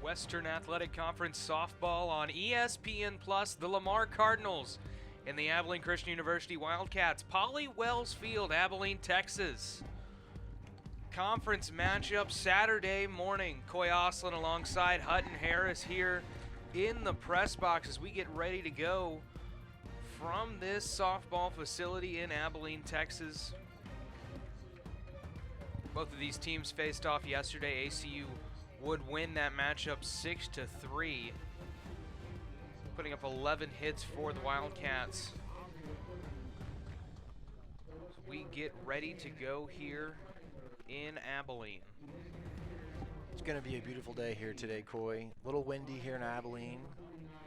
Western Athletic Conference softball on ESPN Plus. The Lamar Cardinals and the Abilene Christian University Wildcats. Polly Wells Field, Abilene, Texas. Conference matchup Saturday morning. Coy Oslin alongside Hutton Harris here in the press box as we get ready to go from this softball facility in Abilene, Texas. Both of these teams faced off yesterday. ACU would win that matchup 6-3, putting up 11 hits for the Wildcats. So we get ready to go here in Abilene. It's going to be a beautiful day here today, Coy. A little windy here in Abilene,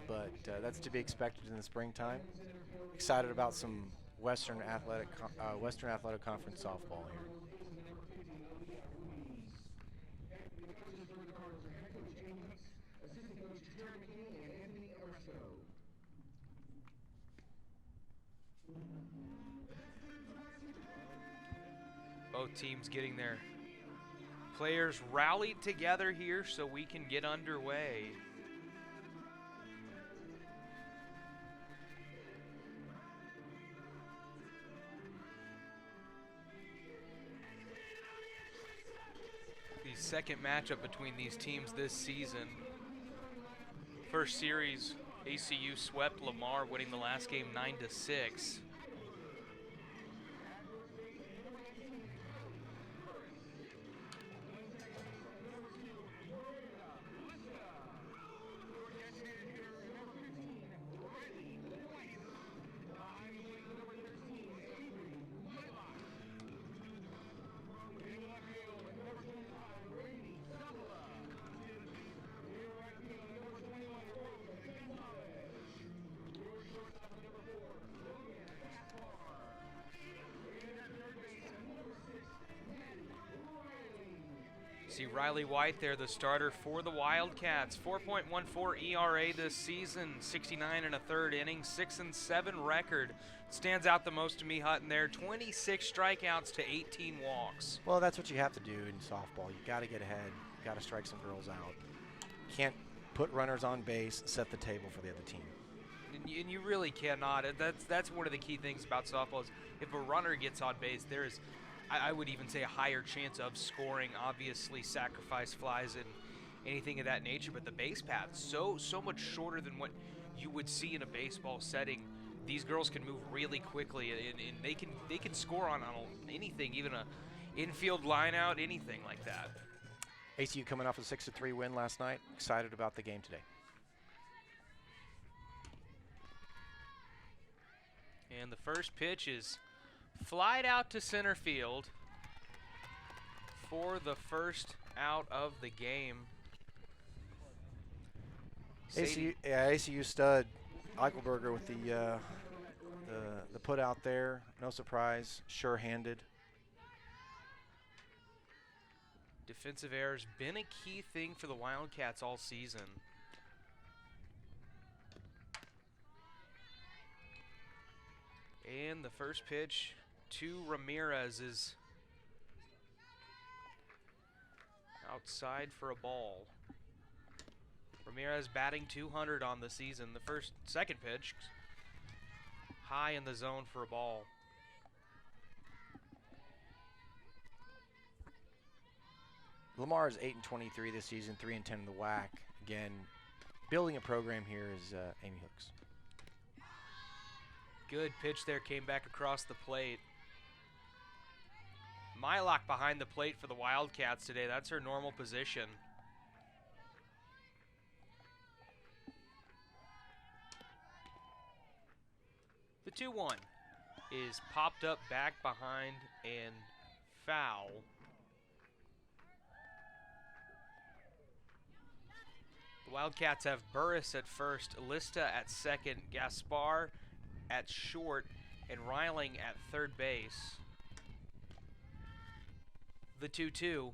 but that's to be expected in the springtime. Excited about some Western Athletic Conference softball here. Both teams getting their players rallied together here so we can get underway. The second matchup between these teams this season. First series, ACU swept Lamar, winning the last game 9-6. See Riley White there, the starter for the Wildcats. 4.14 ERA this season, 69 and a third inning, 6-7 record. Stands out the most to me, Hutton there. 26 strikeouts to 18 walks. Well, that's what you have to do in softball. You got to get ahead. You got to strike some girls out. Can't put runners on base, set the table for the other team. And you really cannot. That's one of the key things about softball is if a runner gets on base, there is, I would even say, a higher chance of scoring. Obviously, sacrifice flies and anything of that nature, but the base path so much shorter than what you would see in a baseball setting. These girls can move really quickly, and they can score on anything, even a infield line out, anything like that. ACU coming off a 6-3 win last night. Excited about the game today. And the first pitch is flied out to center field for the first out of the game. ACU stud Eichelberger with the put out there. No surprise, sure-handed. Defensive error's been a key thing for the Wildcats all season. And the first pitch to Ramirez is outside for a ball. Ramirez batting .200 on the season. The second pitch, high in the zone for a ball. Lamar is 8-23 this season, 3-10 in the WAC. Again, building a program here is Amy Hooks. Good pitch there, came back across the plate. Mylock behind the plate for the Wildcats today. That's her normal position. The 2-1 is popped up back behind and foul. The Wildcats have Burris at first, Lista at second, Gaspar at short, and Reiling at third base. The 2-2,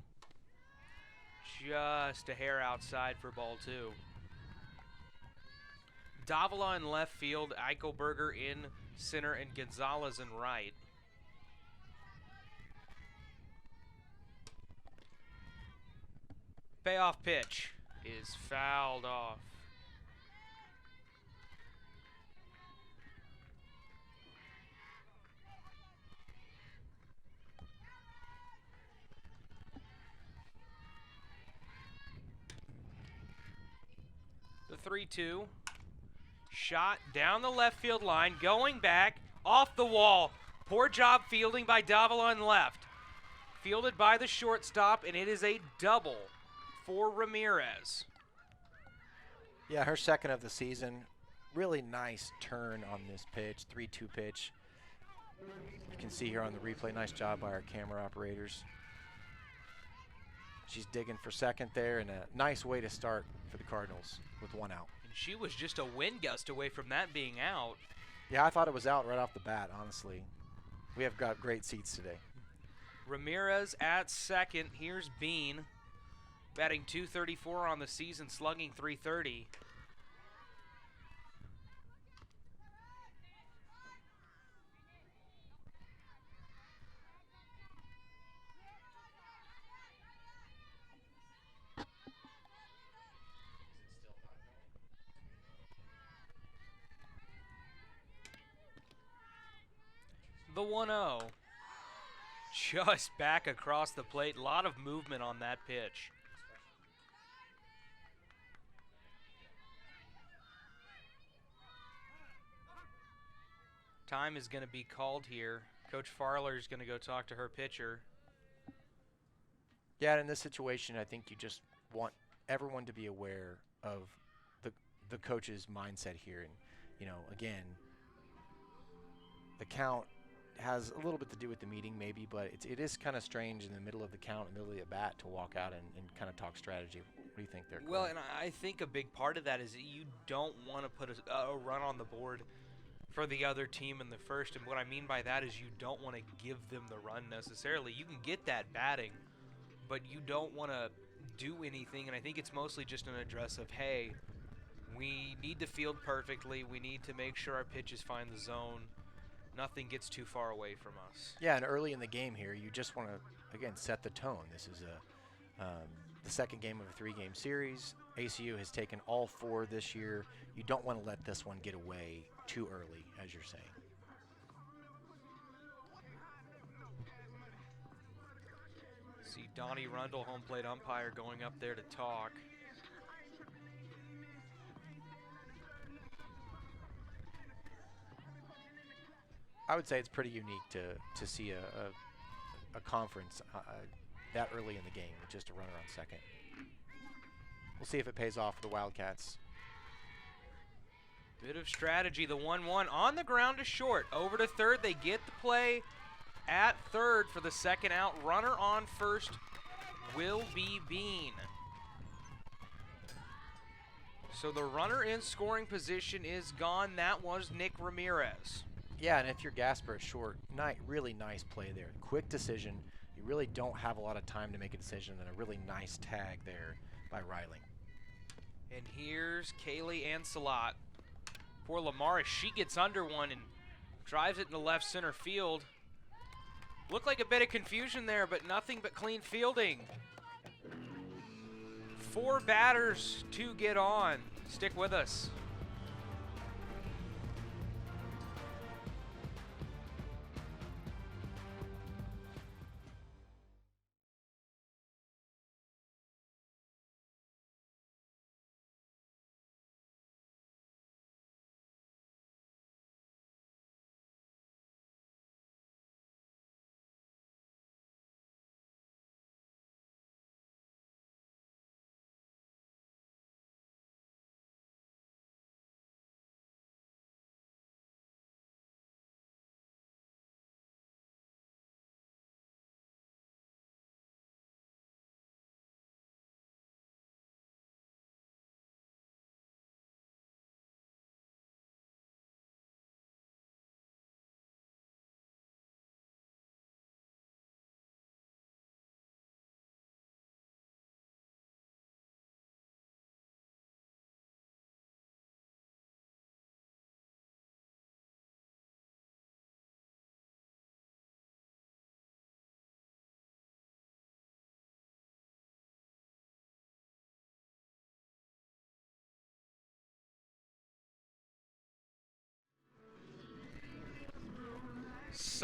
just a hair outside for ball two. Davila in left field, Eichelberger in center, and Gonzalez in right. Payoff pitch is fouled off. The 3-2. Shot down the left field line, going back, off the wall. Poor job fielding by Davila on left. Fielded by the shortstop, and it is a double for Ramirez. Yeah, her second of the season. Really nice turn on this pitch, 3-2 pitch. You can see here on the replay, nice job by our camera operators. She's digging for second there, and a nice way to start for the Cardinals with one out. And she was just a wind gust away from that being out. Yeah, I thought it was out right off the bat, honestly. We have got great seats today. Ramirez at second. Here's Bean, batting .234 on the season, slugging .330. The 1-0. Just back across the plate. A lot of movement on that pitch. Time is going to be called here. Coach Farler is going to go talk to her pitcher. Yeah, in this situation, I think you just want everyone to be aware of the coach's mindset here. And, you know, again, the count has a little bit to do with the meeting maybe, but it is kind of strange in the middle of the count, in the middle of the at-bat, to walk out and kind of talk strategy. What do you think there, Corey? Well, and I think a big part of that is that you don't want to put a run on the board for the other team in the first. And what I mean by that is you don't want to give them the run necessarily. You can get that batting, but you don't want to do anything. And I think it's mostly just an address of, hey, we need to field perfectly. We need to make sure our pitches find the zone. Nothing gets too far away from us. Yeah, and early in the game here, you just want to, again, set the tone. This is the second game of a 3-game series. ACU has taken all 4 this year. You don't want to let this one get away too early, as you're saying. See Donnie Rundle, home plate umpire, going up there to talk. I would say it's pretty unique to see a conference that early in the game with just a runner on second. We'll see if it pays off for the Wildcats. Bit of strategy. The 1-1 on the ground to short. Over to third. They get the play at third for the second out. Runner on first will be Bean. So the runner in scoring position is gone. That was Nick Ramirez. Yeah, and if you're Gasper at short, really nice play there. Quick decision. You really don't have a lot of time to make a decision, and a really nice tag there by Riley. And here's Callie and Salat. Poor Lamar, as she gets under one and drives it into left center field. Looked like a bit of confusion there, but nothing but clean fielding. 4 batters to get on. Stick with us.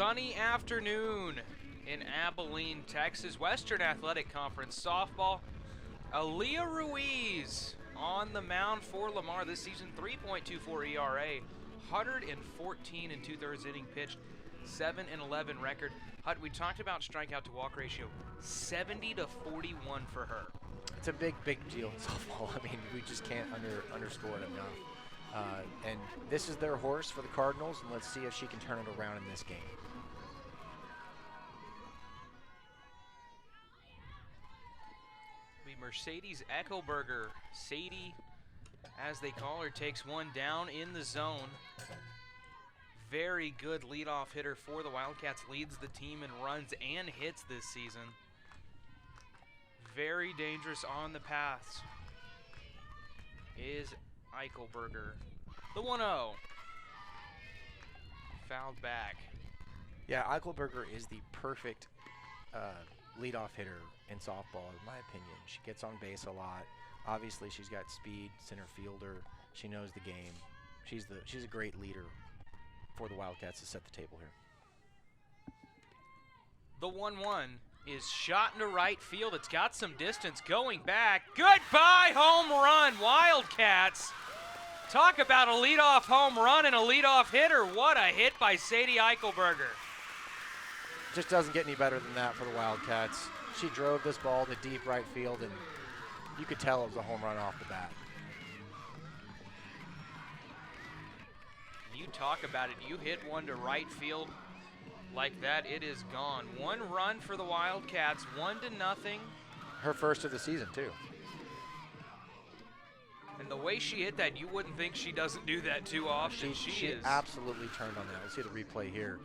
sunny afternoon in Abilene, Texas. Western Athletic Conference softball. Aaliyah Ruiz on the mound for Lamar this season. 3.24 ERA, 114 and 2/3 inning pitched, 7-11 record. Hut, we talked about strikeout to walk ratio, 70-41 for her. It's a big deal in softball. I mean, we just can't underscore it enough. And this is their horse for the Cardinals, and let's see if she can turn it around in this game. Mercedes Eichelberger, Sadie, as they call her, takes one down in the zone. Very good leadoff hitter for the Wildcats, leads the team in runs and hits this season. Very dangerous on the paths is Eichelberger. The 1-0. Fouled back. Yeah, Eichelberger is the perfect leadoff hitter in softball, in my opinion. She gets on base a lot. Obviously, she's got speed, center fielder. She knows the game. She's a great leader for the Wildcats to set the table here. The 1-1 is shot into right field. It's got some distance going back. Goodbye home run, Wildcats. Talk about a leadoff home run and a leadoff hitter. What a hit by Sadie Eichelberger. Just doesn't get any better than that for the Wildcats. She drove this ball to deep right field, and you could tell it was a home run off the bat. You talk about it. You hit one to right field like that, it is gone. One run for the Wildcats, 1-0. Her first of the season, too. And the way she hit that, you wouldn't think she doesn't do that too often. She absolutely turned on that. Let's see the replay here.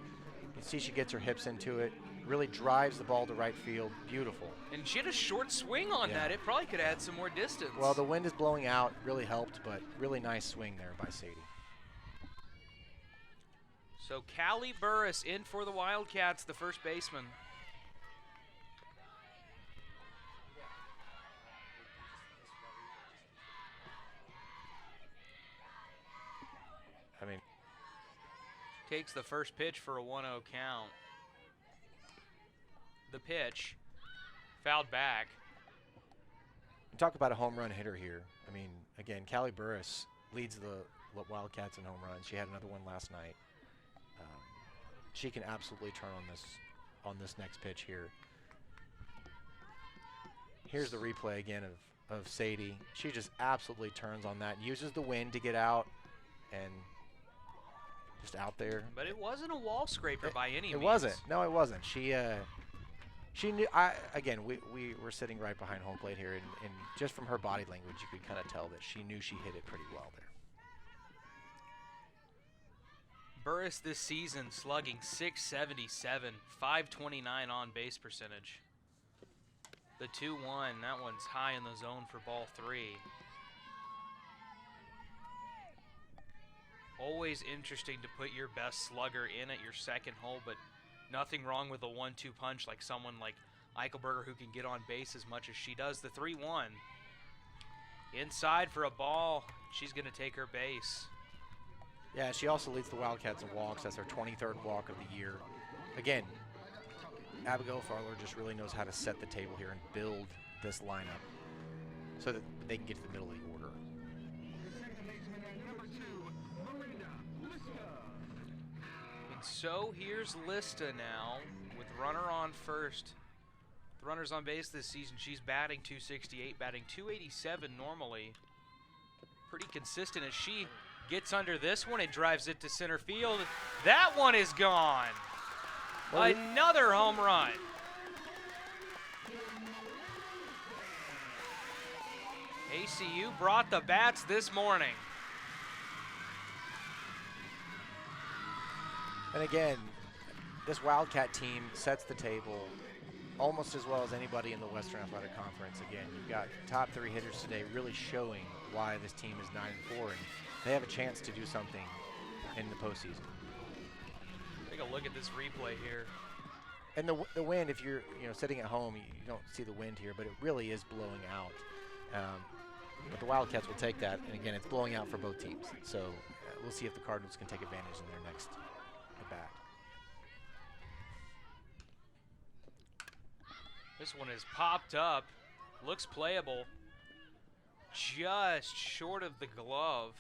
You can see she gets her hips into it, really drives the ball to right field. Beautiful. And she had a short swing on that. It probably could have had some more distance. Well, the wind is blowing out, really helped, but really nice swing there by Sadie. So Callie Burris in for the Wildcats, the first baseman. I mean, takes the first pitch for a 1-0 count. The pitch, fouled back. Talk about a home run hitter here. I mean, again, Callie Burris leads the Wildcats in home runs. She had another one last night. She can absolutely turn on this next pitch here. Here's the replay again of Sadie. She just absolutely turns on that, uses the wind to get out, and just out there. But it wasn't a wall scraper by any means. It wasn't. No, it wasn't. She knew. Again, we were sitting right behind home plate here, and just from her body language, you could kind of tell that she knew she hit it pretty well there. Burris this season slugging .677, .529 on base percentage. The 2-1, that one's high in the zone for ball 3. Always interesting to put your best slugger in at your second hole, but nothing wrong with a 1-2 punch like someone like Eichelberger who can get on base as much as she does. The 3-1. Inside for a ball. She's going to take her base. Yeah, she also leads the Wildcats in walks. That's her 23rd walk of the year. Again, Abigail Farler just really knows how to set the table here and build this lineup so that they can get to the middle of the order. And so here's Lista now with runner on first. The runner's on base this season. She's batting .268, batting .287 normally. Pretty consistent as she gets under this one and drives it to center field. That one is gone. Well, another home run. ACU brought the bats this morning. And again, this Wildcat team sets the table almost as well as anybody in the Western Athletic Conference. Again, you've got top 3 hitters today really showing why this team is 9-4, and they have a chance to do something in the postseason. Take a look at this replay here. And the wind, if you're sitting at home, you don't see the wind here, but it really is blowing out. But the Wildcats will take that, and again, it's blowing out for both teams. So we'll see if the Cardinals can take advantage in their next at bat. This one is popped up. Looks playable. Just short of the glove.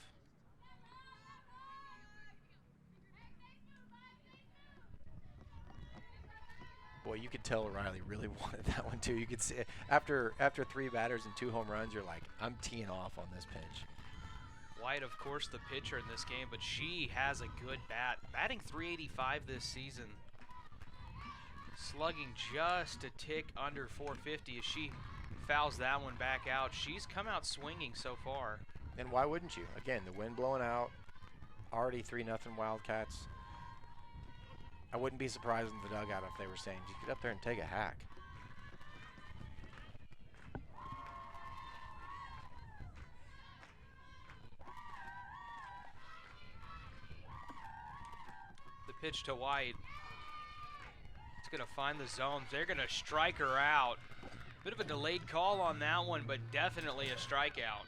Boy, you could tell Riley really wanted that one too. You could see after 3 batters and 2 home runs, you're like, I'm teeing off on this pitch. White, of course, the pitcher in this game, but she has a good bat. Batting .385 this season. Slugging just a tick under .450 as she fouls that one back out. She's come out swinging so far. And why wouldn't you? Again, the wind blowing out, already 3-0 Wildcats. I wouldn't be surprised in the dugout if they were saying, just get up there and take a hack. The pitch to White. It's going to find the zone. They're going to strike her out. Bit of a delayed call on that one, but definitely a strikeout.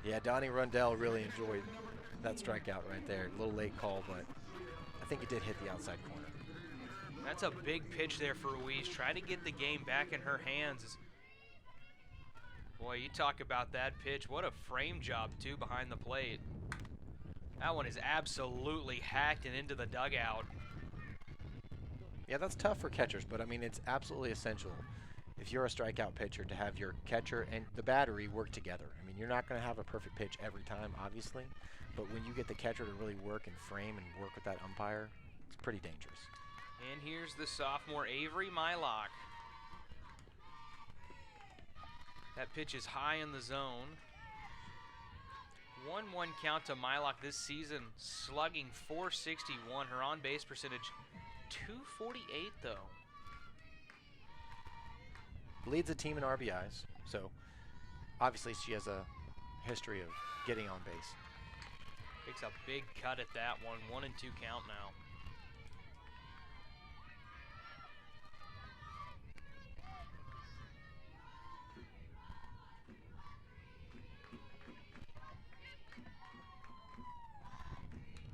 Yeah, Donnie Rundell really enjoyed that strikeout right there. A little late call, but I think it did hit the outside corner. That's a big pitch there for Ruiz. Trying to get the game back in her hands. Boy, you talk about that pitch. What a frame job, too, behind the plate. That one is absolutely hacked and into the dugout. Yeah, that's tough for catchers, but I mean, it's absolutely essential if you're a strikeout pitcher to have your catcher and the battery work together. I mean, you're not going to have a perfect pitch every time, obviously, but when you get the catcher to really work and frame and work with that umpire, it's pretty dangerous. And here's the sophomore, Avery Mylock. That pitch is high in the zone. 1-1 count to Mylock this season, slugging .461. Her on-base percentage, .248 though. Leads the team in RBIs, so obviously she has a history of getting on base. Takes a big cut at that one. 1-2 count now.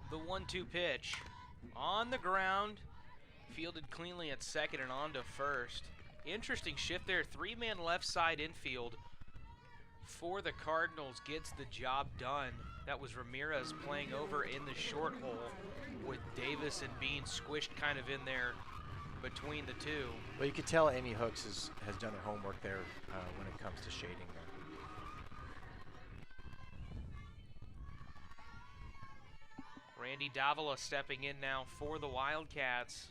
The 1-2 pitch on the ground, fielded cleanly at second and on to first. Interesting shift there, 3-man left side infield for the Cardinals gets the job done. That was Ramirez playing over in the short hole with Davis and Bean squished kind of in there between the two. Well, you could tell Amy Hooks has done her homework there when it comes to shading there. Randy Davila stepping in now for the Wildcats.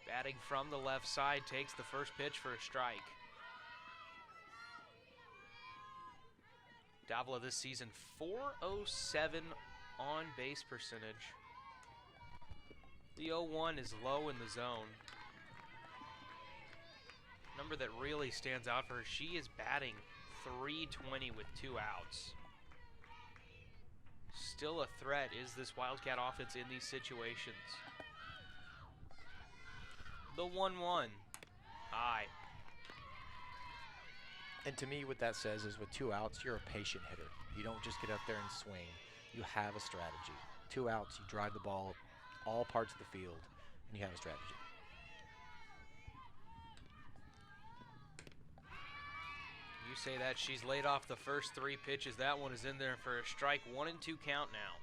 Batting from the left side, takes the first pitch for a strike. Davila this season, .407 on base percentage. The 0-1 is low in the zone. Number that really stands out for her, she is batting .320 with 2 outs. Still a threat is this Wildcat offense in these situations. The 1-1, high. And to me, what that says is with 2 outs, you're a patient hitter. You don't just get up there and swing. You have a strategy. 2 outs, you drive the ball all parts of the field, and you have a strategy. You say that, she's laid off the first 3 pitches. That one is in there for a strike. 1-2 count now.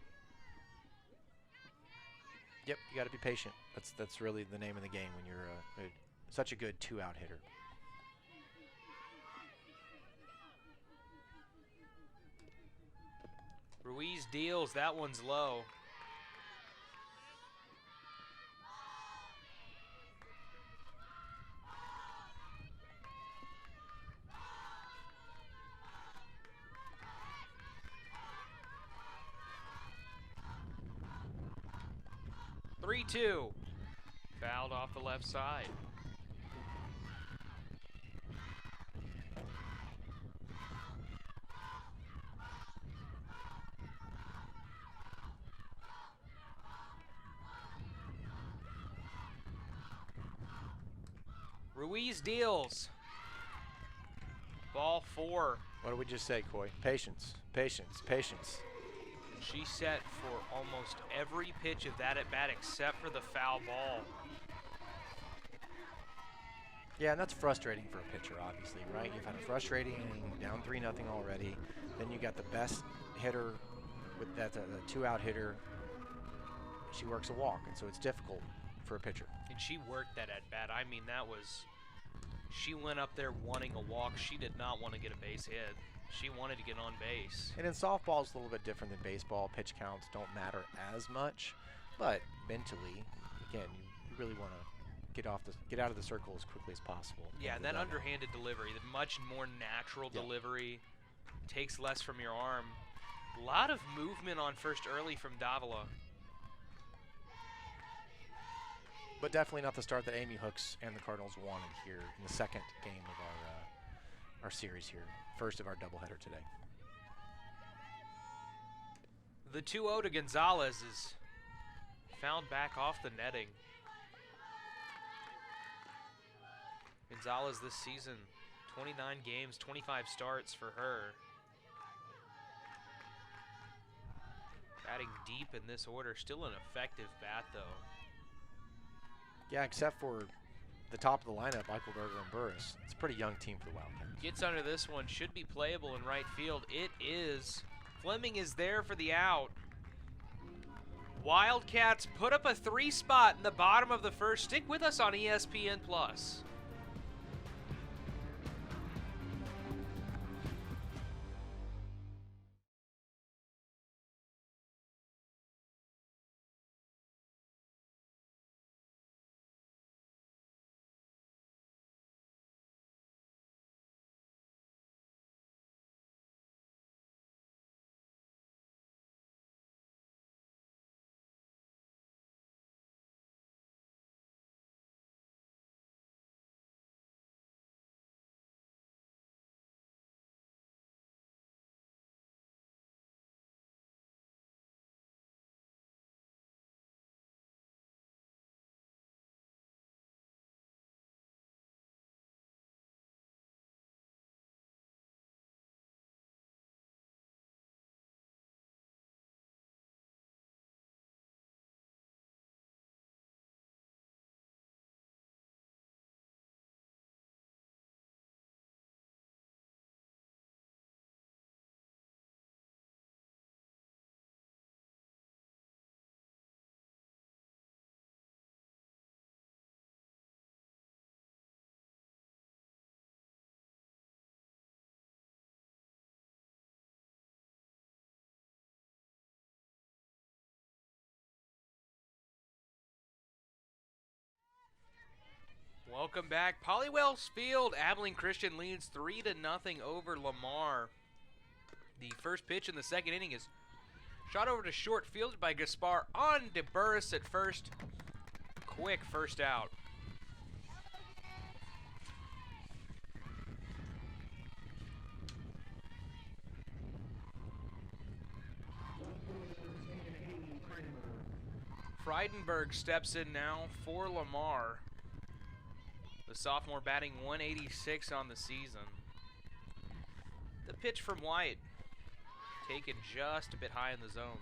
Yep, you got to be patient. That's really the name of the game when you're such a good 2-out hitter. Ruiz deals, that one's low. .3-2, fouled off the left side. Ruiz deals. Ball 4. What did we just say, Coy? Patience, patience, patience. She set for almost every pitch of that at bat except for the foul ball. Yeah, and that's frustrating for a pitcher, obviously, right? You've had a frustrating inning, down 3-0 already. Then you got the best hitter with that, the 2-out hitter. She works a walk, and so it's difficult for a pitcher. And she worked that at bat. I mean, that was, she went up there wanting a walk. She did not want to get a base hit. She wanted to get on base. And in softball, it's a little bit different than baseball. Pitch counts don't matter as much, but mentally, again, you really want to get out of the circle as quickly as possible. Yeah, and that underhanded delivery, the much more natural delivery, takes less from your arm. A lot of movement on first early from Davila. But definitely not the start that Amy Hooks and the Cardinals wanted here in the second game of our series here. First of our doubleheader today. The 2-0 to Gonzalez is found back off the netting. Gonzalez this season, 29 games, 25 starts for her. Batting deep in this order, still an effective bat though. Yeah, except for the top of the lineup, Eichelberger and Burris. It's a pretty young team for the Wildcats. Gets under this one, should be playable in right field. It is. Fleming is there for the out. Wildcats put up a 3 spot in the bottom of the first. Stick with us on ESPN+. Welcome back. Polywells Field, Abilene Christian leads 3-0 over Lamar. The first pitch in the second inning is shot over to short, fielded by Gaspar on to Burris at first. Quick first out. Freidenberg steps in now for Lamar. The sophomore batting 186 on the season. The pitch from White, taken just a bit high in the zone.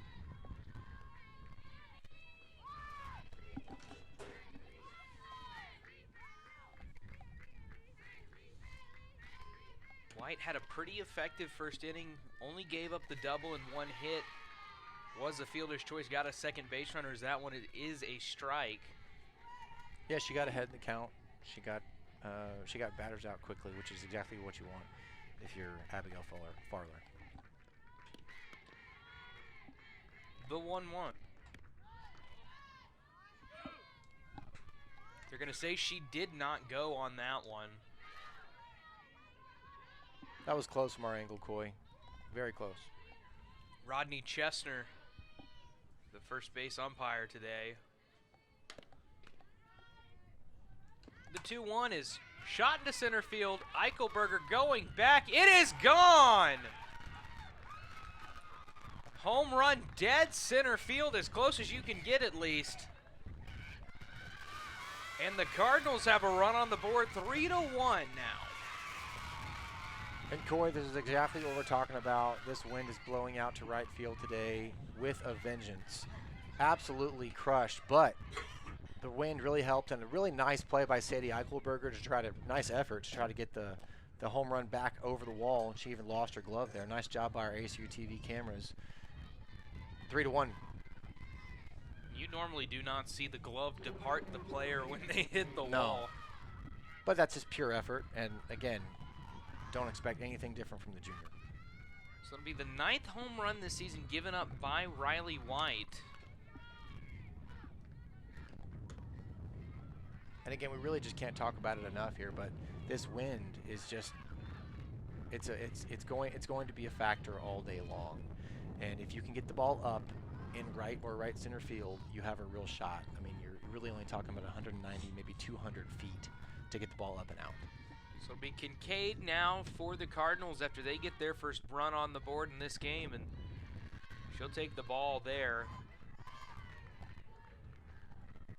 White had a pretty effective first inning, only gave up the double in 1 hit. Was a fielder's choice, got a second base runner. As that one is a strike. Yeah, she got ahead in the count. She got batters out quickly, which is exactly what you want if you're Abigail Farler. The 1-1. They're going to say she did not go on that one. That was close from our angle, Coy. Very close. Rodney Chestner, the first base umpire today. The 2-1 is shot into center field. Eichelberger going back. It is gone! Home run, dead center field, as close as you can get at least. And the Cardinals have a run on the board, 3-1 now. And Coy, this is exactly what we're talking about. This wind is blowing out to right field today with a vengeance. Absolutely crushed, but the wind really helped, and a really nice play by Sadie Eichelberger nice effort to try to get the home run back over the wall, and she even lost her glove there. Nice job by our ACUTV cameras. 3-1. You normally do not see the glove depart the player when they hit the wall. But that's just pure effort, and again, don't expect anything different from the junior. So it'll be the 9th home run this season given up by Riley White. And again, we really just can't talk about it enough here, but this wind is just it's going to be a factor all day long. And if you can get the ball up in right or right center field, you have a real shot. I mean, you're really only talking about 190, maybe 200 feet to get the ball up and out. So it'll be Kincaid now for the Cardinals after they get their first run on the board in this game, and she'll take the ball there.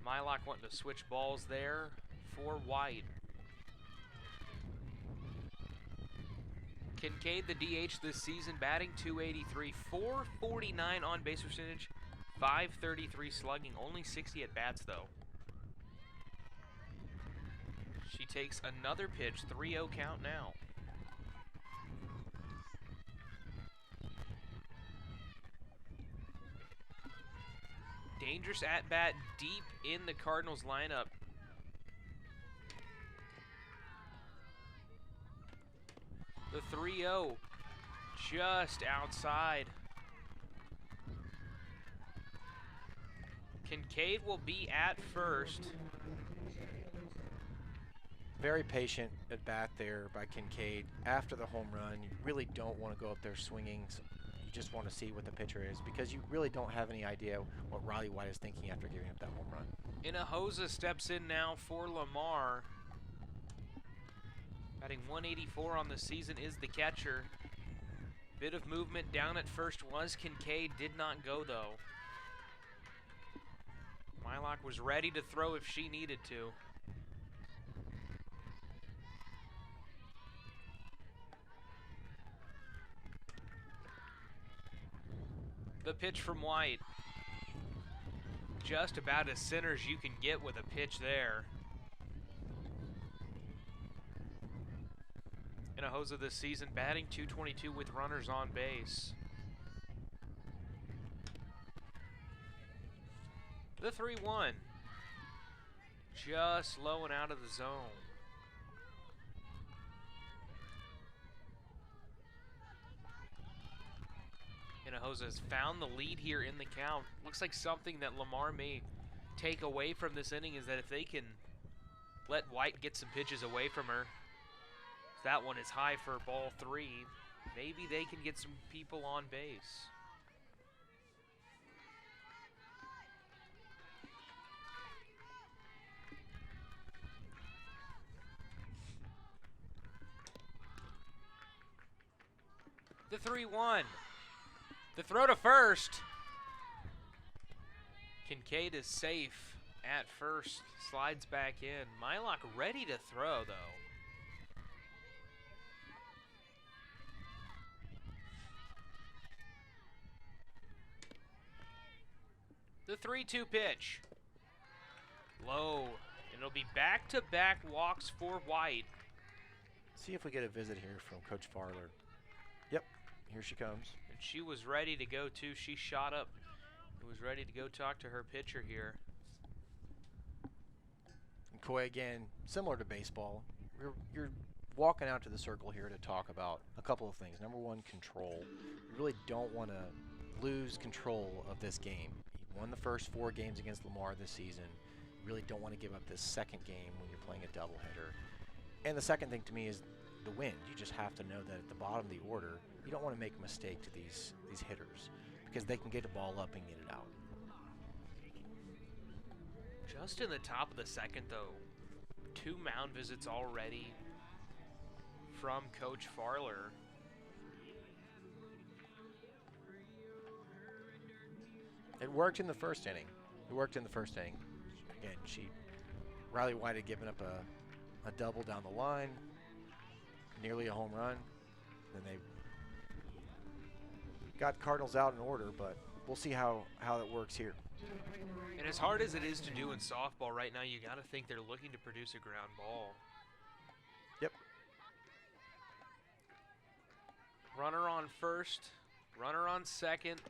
Mylock wanting to switch balls there for White. Kincaid, the DH this season, batting .283, .449 on base percentage, .533 slugging, only 60 at bats though. She takes another pitch, 3-0 count now. Dangerous at-bat deep in the Cardinals lineup. The 3-0 just outside. Kincaid will be at first. Very patient at bat there by Kincaid. After the home run, you really don't want to go up there swinging. You just want to see what the pitcher is, because you really don't have any idea what Riley White is thinking after giving up that home run. Hinojosa steps in now for Lamar. Batting .184 on the season is the catcher. Bit of movement down at first was Kincaid, did not go though. Mylock was ready to throw if she needed to. The pitch from White. Just about as center as you can get with a pitch there. Hinojosa this season batting .222 with runners on base. The 3-1. Just low and out of the zone. Hinojosa has found the lead here in the count. Looks like something that Lamar may take away from this inning is that if they can let White get some pitches away from her, that one is high for ball 3, maybe they can get some people on base. The 3-1. The throw to first. Kincaid is safe at first. Slides back in. Mylock ready to throw, though. The 3-2 pitch. Low. And it'll be back-to-back walks for White. See if we get a visit here from Coach Farler. Yep, here she comes. And she was ready to go, too. She shot up and was ready to go talk to her pitcher here. And Coy, again, similar to baseball, you're walking out to the circle here to talk about a couple of things. Number one, control. You really don't want to lose control of this game. You won the first 4 games against Lamar this season. You really don't want to give up this second game when you're playing a doubleheader. And the second thing to me is the wind. You just have to know that at the bottom of the order, you don't want to make a mistake to these hitters, because they can get the ball up and get it out. Just in the top of the second, though, 2 mound visits already from Coach Farler. It worked in the first inning. Again, Riley White had given up a double down the line, nearly a home run. and they got Cardinals out in order, but we'll see how it works here. And as hard as it is to do in softball right now, you got to think they're looking to produce a ground ball. Yep. Runner on first, runner on second,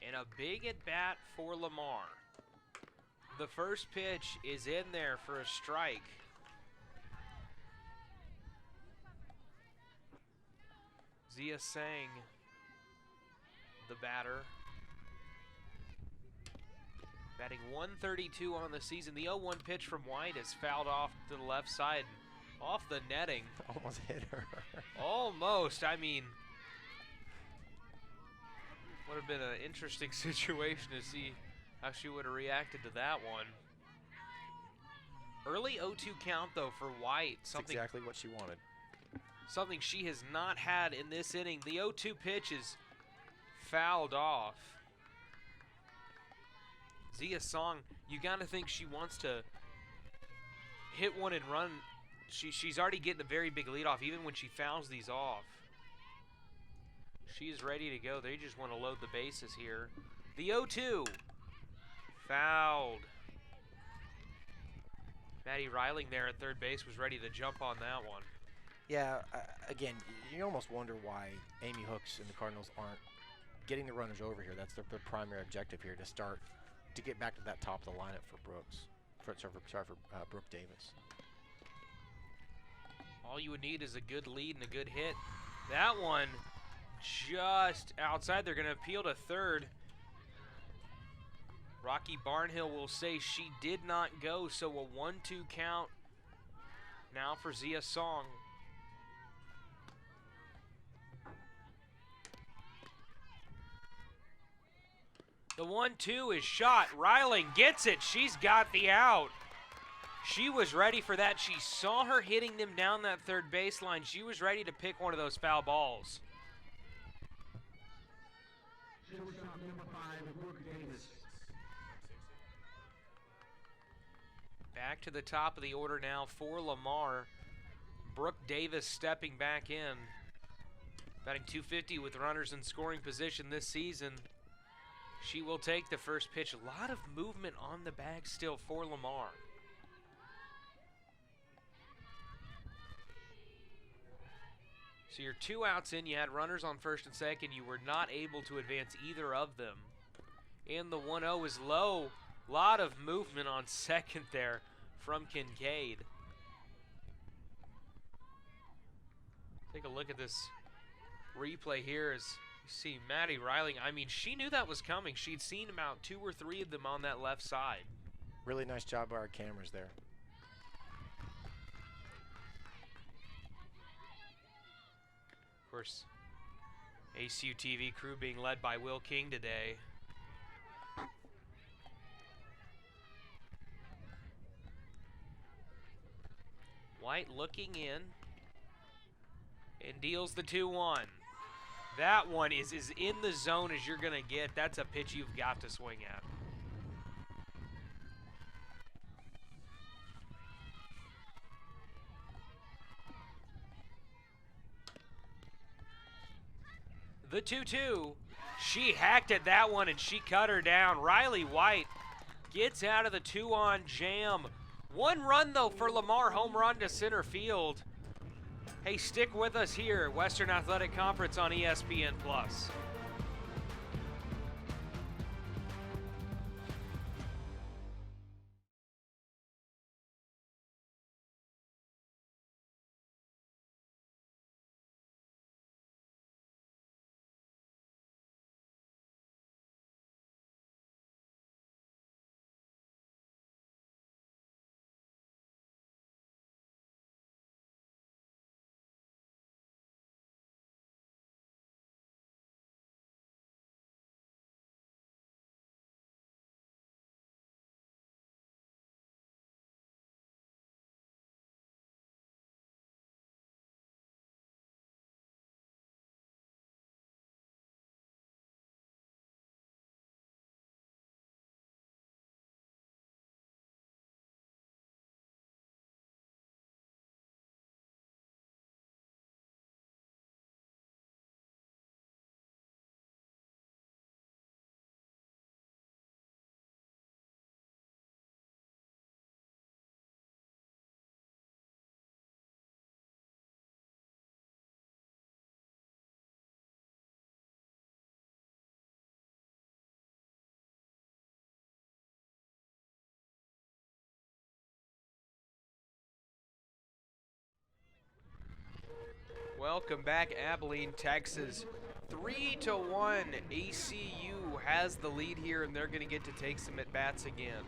and a big at bat for Lamar. The first pitch is in there for a strike. Zia Sang, the batter. Batting 132 on the season. The 0-1 pitch from White is fouled off to the left side, off the netting. Almost hit her. Almost. I mean, would have been an interesting situation to see how she would have reacted to that one. Early 0-2 count, though, for White. That's exactly what she wanted. Something she has not had in this inning. The 0-2 pitch is fouled off. Zia Song, you got to think she wants to hit one and run. She's already getting a very big lead off, even when she fouls these off. She's ready to go. They just want to load the bases here. The 0-2. Fouled. Maddie Reiling there at third base was ready to jump on that one. Yeah, again, you almost wonder why Amy Hooks and the Cardinals aren't getting the runners over here. That's their primary objective here, to get back to that top of the lineup for Brooks. For Brooke Davis. All you would need is a good lead and a good hit. That one just outside. They're going to appeal to third. Rocky Barnhill will say she did not go, so a 1-2 count now for Zia Song. The 1-2 is shot. Reiling gets it. She's got the out. She was ready for that. She saw her hitting them down that third baseline. She was ready to pick one of those foul balls. Back to the top of the order now for Lamar. Brooke Davis stepping back in. Batting .250 with runners in scoring position this season. She will take the first pitch. A lot of movement on the bag still for Lamar. So you're 2 outs in. You had runners on first and second. You were not able to advance either of them. And the 1-0 is low. A lot of movement on second there from Kincaid. Take a look at this replay here as you see Maddie Reiling. I mean, she knew that was coming. She'd seen about 2 or 3 of them on that left side. Really nice job by our cameras there. Of course, ACUTV crew being led by Will King today. White looking in and deals the 2-1. That one is as in the zone as you're going to get. That's a pitch you've got to swing at. The 2-2. She hacked at that one and she cut her down. Riley White gets out of the 2-on jam. 1 run, though, for Lamar. Home run to center field. Hey, stick with us here. Western Athletic Conference on ESPN+. Welcome back, Abilene, Texas. 3-1. ACU has the lead here, and they're going to get to take some at-bats again.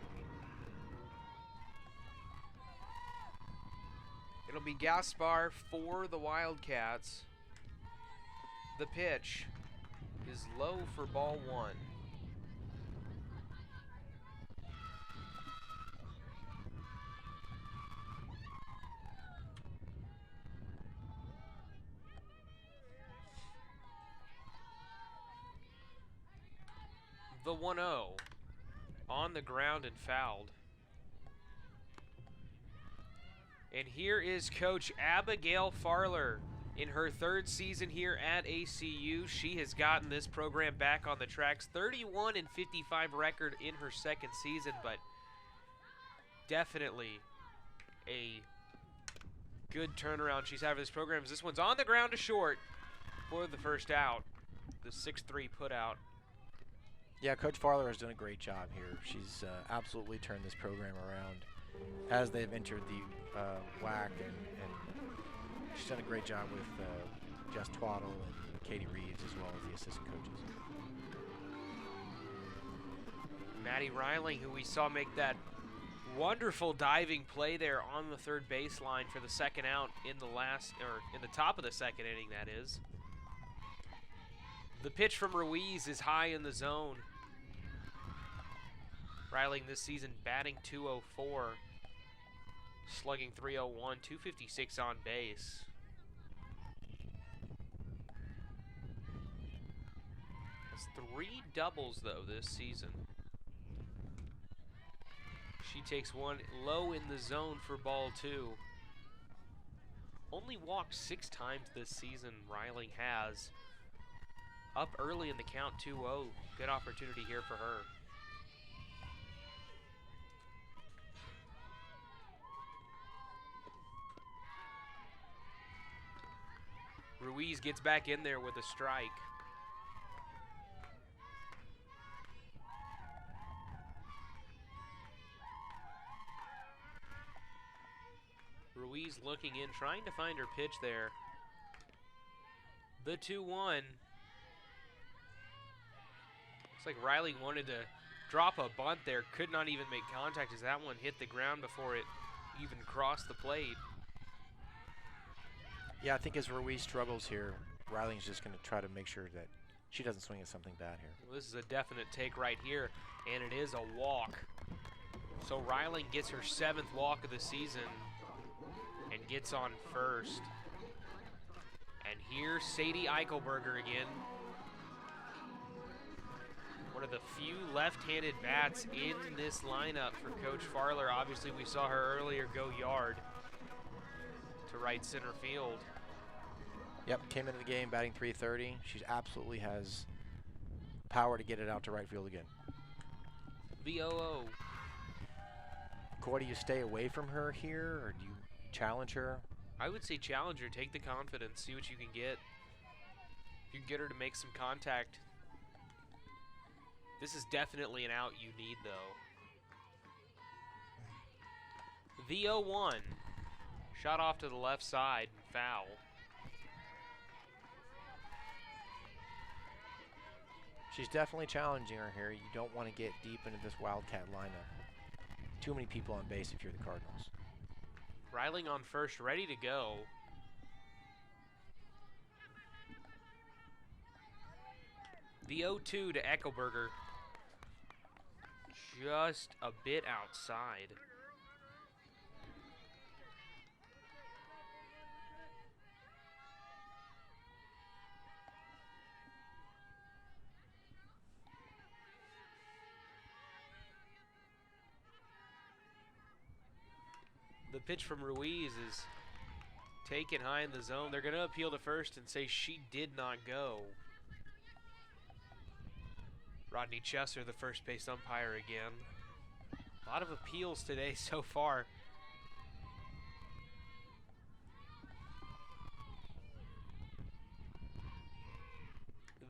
It'll be Gaspar for the Wildcats. The pitch is low for ball 1. The 1-0 on the ground and fouled. And here is Coach Abigail Farler in her 3rd season here at ACU. She has gotten this program back on the tracks. 31-55 record in her 2nd season, but definitely a good turnaround she's had for this program. This one's on the ground to short for the first out. The 6-3 put out. Yeah, Coach Farler has done a great job here. She's absolutely turned this program around as they've entered the WAC, and she's done a great job with Jess Twaddle and Katie Reeves, as well as the assistant coaches. Maddie Reiling, who we saw make that wonderful diving play there on the 3rd baseline for the 2nd out in the top of the 2nd inning, that is. The pitch from Ruiz is high in the zone. Reiling this season batting .204, slugging .301, .256 on base. That's 3 doubles though this season. She takes one low in the zone for ball 2. Only walked 6 times this season, Reiling has. Up early in the count, 2-0. Good opportunity here for her. Ruiz gets back in there with a strike. Ruiz looking in, trying to find her pitch there. The 2-1. Looks like Riley wanted to drop a bunt there. Could not even make contact as that one hit the ground before it even crossed the plate. Yeah, I think as Ruiz struggles here, Riley's just going to try to make sure that she doesn't swing at something bad here. Well, this is a definite take right here, and it is a walk. So Riley gets her 7th walk of the season and gets on first. And here's Sadie Eichelberger again. One of the few left-handed bats in this lineup for Coach Farler. Obviously, we saw her earlier go yard to right center field. Yep, came into the game batting .330. She absolutely has power to get it out to right field again. The 0-0. Coy, do you stay away from her here, or do you challenge her? I would say challenge her. Take the confidence. See what you can get. If you can get her to make some contact. This is definitely an out you need, though. The 0-1. Shot off to the left side, foul. She's definitely challenging her here. You don't want to get deep into this Wildcat lineup. Too many people on base if you're the Cardinals. Riling on first, ready to go. The 0-2 to Eichelberger. Just a bit outside. The pitch from Ruiz is taken high in the zone. They're going to appeal to first and say she did not go. Rodney Chesser, the first base umpire again. A lot of appeals today so far.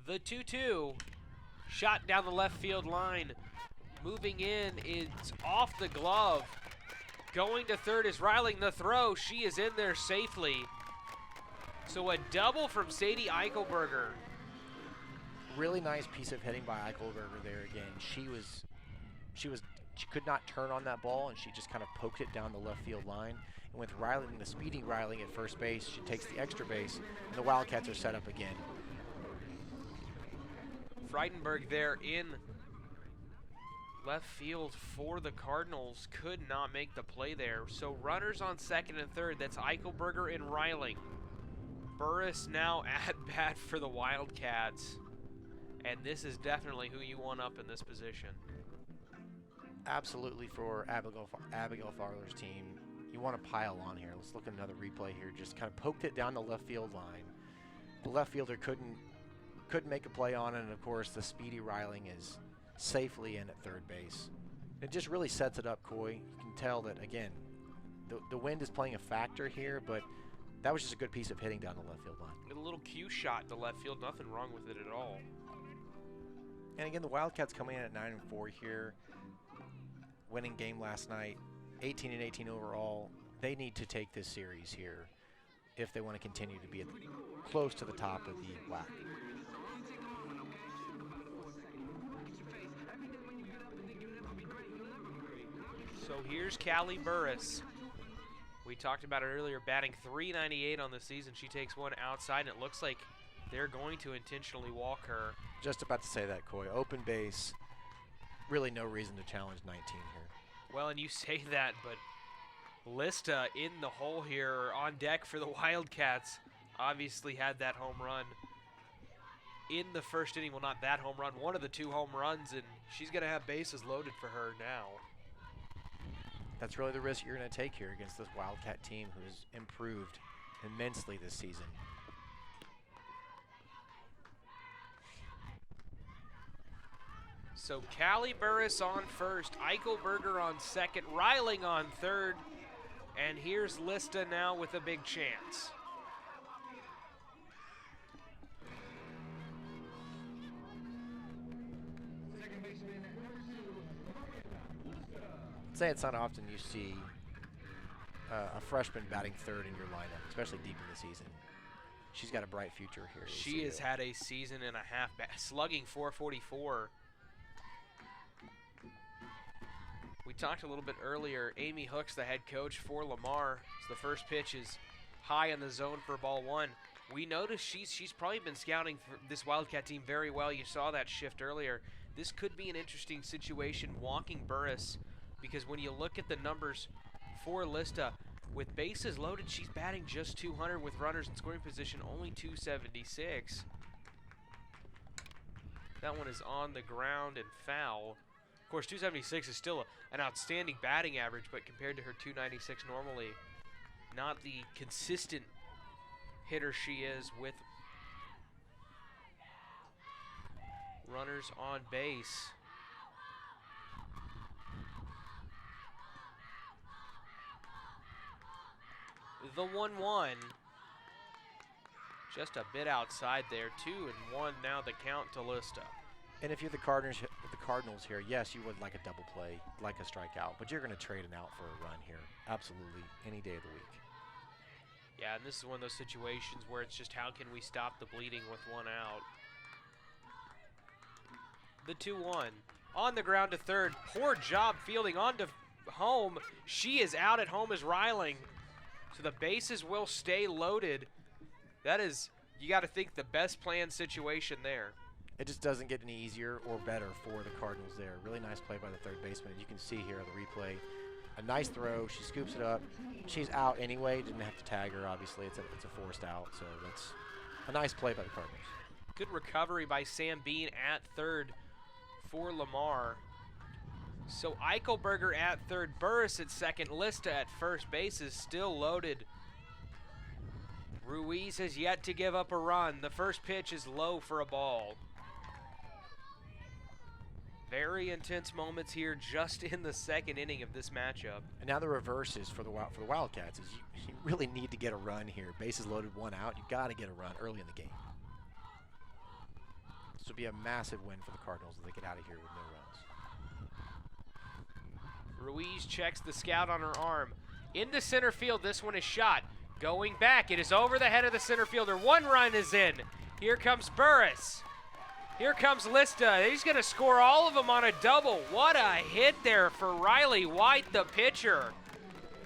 The 2-2. Shot down the left field line. Moving in, it's off the glove. Going to third is Riling. The throw. She is in there safely. So a double from Sadie Eichelberger. Really nice piece of hitting by Eichelberger there again. She could not turn on that ball, and she just kind of poked it down the left field line. And with Riley, the speedy Riley at first base, she takes the extra base, and the Wildcats are set up again. Freitenberg there in left field for the Cardinals could not make the play there. So runners on second and third. That's Eichelberger and Riley. Burris now at bat for the Wildcats. And this is definitely who you want up in this position. Absolutely for Abigail Farler's team. You want to pile on here. Let's look at another replay here. Just kind of poked it down the left field line. The left fielder couldn't make a play on it, and of course the speedy Riling is safely in at third base. It just really sets it up, Coy. You can tell that, again, the wind is playing a factor here, but that was just a good piece of hitting down the left field line. A little cue shot to left field, nothing wrong with it at all. And again, the Wildcats coming in at 9-4 here, winning game last night, 18-18 overall. They need to take this series here if they want to continue to be close to the top of the WAC. So here's Callie Burris. We talked about it earlier, batting .398 on the season. She takes one outside, and it looks like they're going to intentionally walk her. Just about to say that, Coy. Open base, really no reason to challenge 19 here. Well, and you say that, but Lista in the hole here on deck for the Wildcats obviously had that home run in the first inning. Well, not that home run, one of the two home runs, and she's going to have bases loaded for her now. That's really the risk you're going to take here against this Wildcat team who has improved immensely this season. So Callie Burris on first, Eichelberger on second, Riling on third, and here's Lista now with a big chance. I'd say it's not often you see a freshman batting third in your lineup, especially deep in the season. She's got a bright future here. She has had a season and a half, slugging .444. We talked a little bit earlier, Amy Hooks, the head coach for Lamar. So the first pitch is high in the zone for ball one. We noticed she's probably been scouting for this Wildcat team very well. You saw that shift earlier. This could be an interesting situation walking Burris, because when you look at the numbers for Lista, with bases loaded, she's batting just .200, with runners in scoring position only .276. That one is on the ground and foul. Of course, .276 is still an outstanding batting average, but compared to her .296 normally, not the consistent hitter she is with runners on base. The 1-1. Just a bit outside there. 2-1 now the count to Lista. And if you're the Cardinals here, yes, you would like a double play, like a strikeout, but you're going to trade an out for a run here. Absolutely, any day of the week. Yeah, and this is one of those situations where it's just how can we stop the bleeding with one out. The 2-1. On the ground to third. Poor job fielding on to home. She is out at home as Riling. So the bases will stay loaded. That is, you got to think, the best planned situation there. It just doesn't get any easier or better for the Cardinals there. Really nice play by the third baseman. You can see here on the replay, a nice throw. She scoops it up. She's out anyway. Didn't have to tag her, obviously. It's a forced out, so that's a nice play by the Cardinals. Good recovery by Sam Bean at third for Lamar. So Eichelberger at third, Burris at second, Lista at first. Base is still loaded. Ruiz has yet to give up a run. The first pitch is low for a ball. Very intense moments here just in the second inning of this matchup. And now the reverse is for the Wildcats is you really need to get a run here. Bases loaded, one out. You've got to get a run early in the game. This would be a massive win for the Cardinals if they get out of here with no runs. Ruiz checks the scout on her arm. Into center field, this one is shot. Going back, it is over the head of the center fielder. One run is in. Here comes Burris. Here comes Lista. He's going to score all of them on a double. What a hit there for Riley White, the pitcher.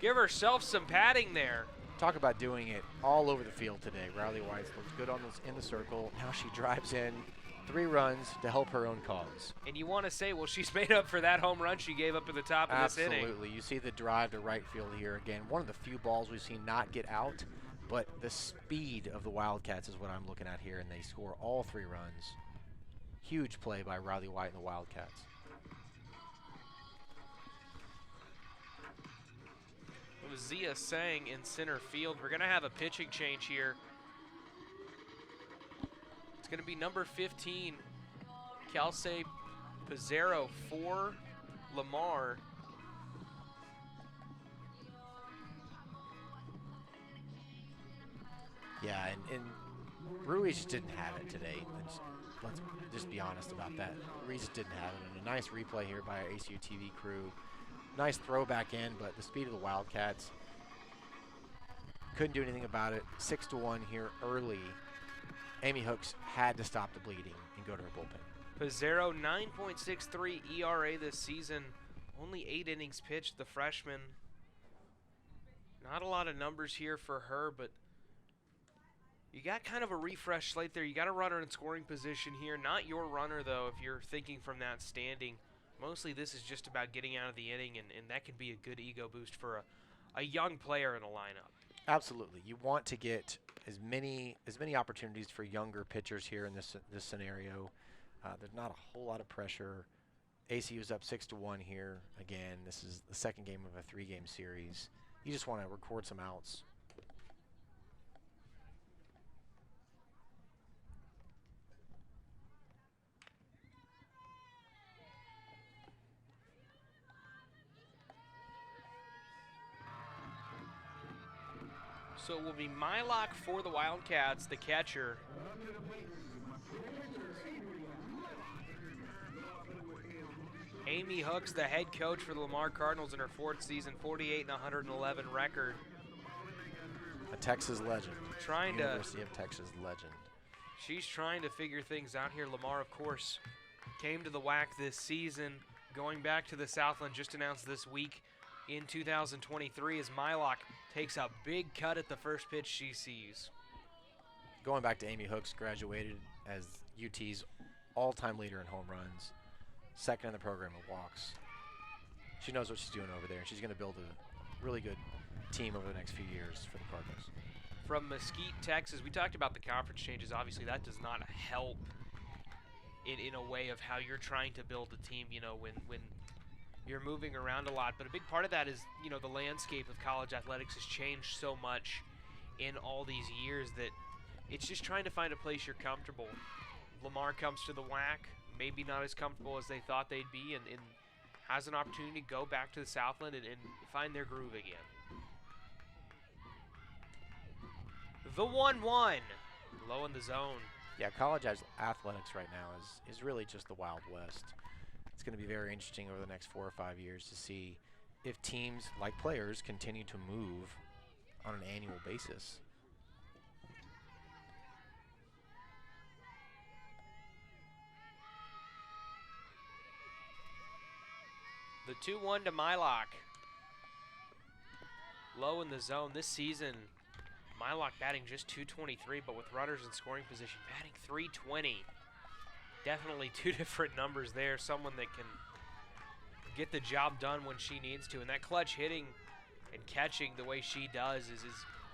Give herself some padding there. Talk about doing it all over the field today. Riley White looks good on this, in the circle. Now she drives in 3 runs to help her own cause. And you want to say, well, she's made up for that home run she gave up at the top of this inning. Absolutely. You see the drive to right field here again. One of the few balls we've seen not get out, but the speed of the Wildcats is what I'm looking at here, and they score all 3 runs. Huge play by Riley White and the Wildcats. It was Zia Sang in center field. We're going to have a pitching change here. It's going to be number 15, Callie Burris for Lamar. Yeah, and Ruiz didn't have it today. Let's just be honest about that. Ruiz didn't have it. And a nice replay here by our ACUTV crew. Nice throwback in, but the speed of the Wildcats couldn't do anything about it. 6-1 here early. Amy Hooks had to stop the bleeding and go to her bullpen. Pizarro, 9.63 ERA this season. Only 8 innings pitched, the freshman. Not a lot of numbers here for her, but you got kind of a refresh slate there. You got a runner in scoring position here. Not your runner, though, if you're thinking from that standing. Mostly this is just about getting out of the inning, and that can be a good ego boost for a young player in a lineup. Absolutely. You want to get as many opportunities for younger pitchers here in this scenario. There's not a whole lot of pressure. ACU is up 6-1 here. Again, this is the second game of a 3-game series. You just want to record some outs. So it will be Mylock for the Wildcats, the catcher. Amy Hooks, the head coach for the Lamar Cardinals in her 4th season, 48-111 record. A Texas legend. University of Texas legend. She's trying to figure things out here. Lamar, of course, came to the WAC this season, going back to the Southland, just announced this week in 2023 as Mylock takes a big cut at the first pitch she sees. Going back to Amy Hooks, graduated as UT's all-time leader in home runs, second in the program in walks. She knows what she's doing over there, and she's going to build a really good team over the next few years for the Cardinals. From Mesquite, Texas, we talked about the conference changes. Obviously, that does not help in a way of how you're trying to build a team, you know, when you're moving around a lot. But a big part of that is, you know, the landscape of college athletics has changed so much in all these years that it's just trying to find a place you're comfortable. Lamar comes to the WAC, maybe not as comfortable as they thought they'd be, and has an opportunity to go back to the Southland and find their groove again. The 1-1, low in the zone. Yeah, college athletics right now is really just the Wild West. It's going to be very interesting over the next 4 or 5 years to see if teams, like players, continue to move on an annual basis. The 2-1 to Mylock. Low in the zone this season. Mylock batting just .223, but with runners in scoring position, batting .320. Definitely 2 different numbers there. Someone that can get the job done when she needs to. And that clutch hitting and catching the way she does is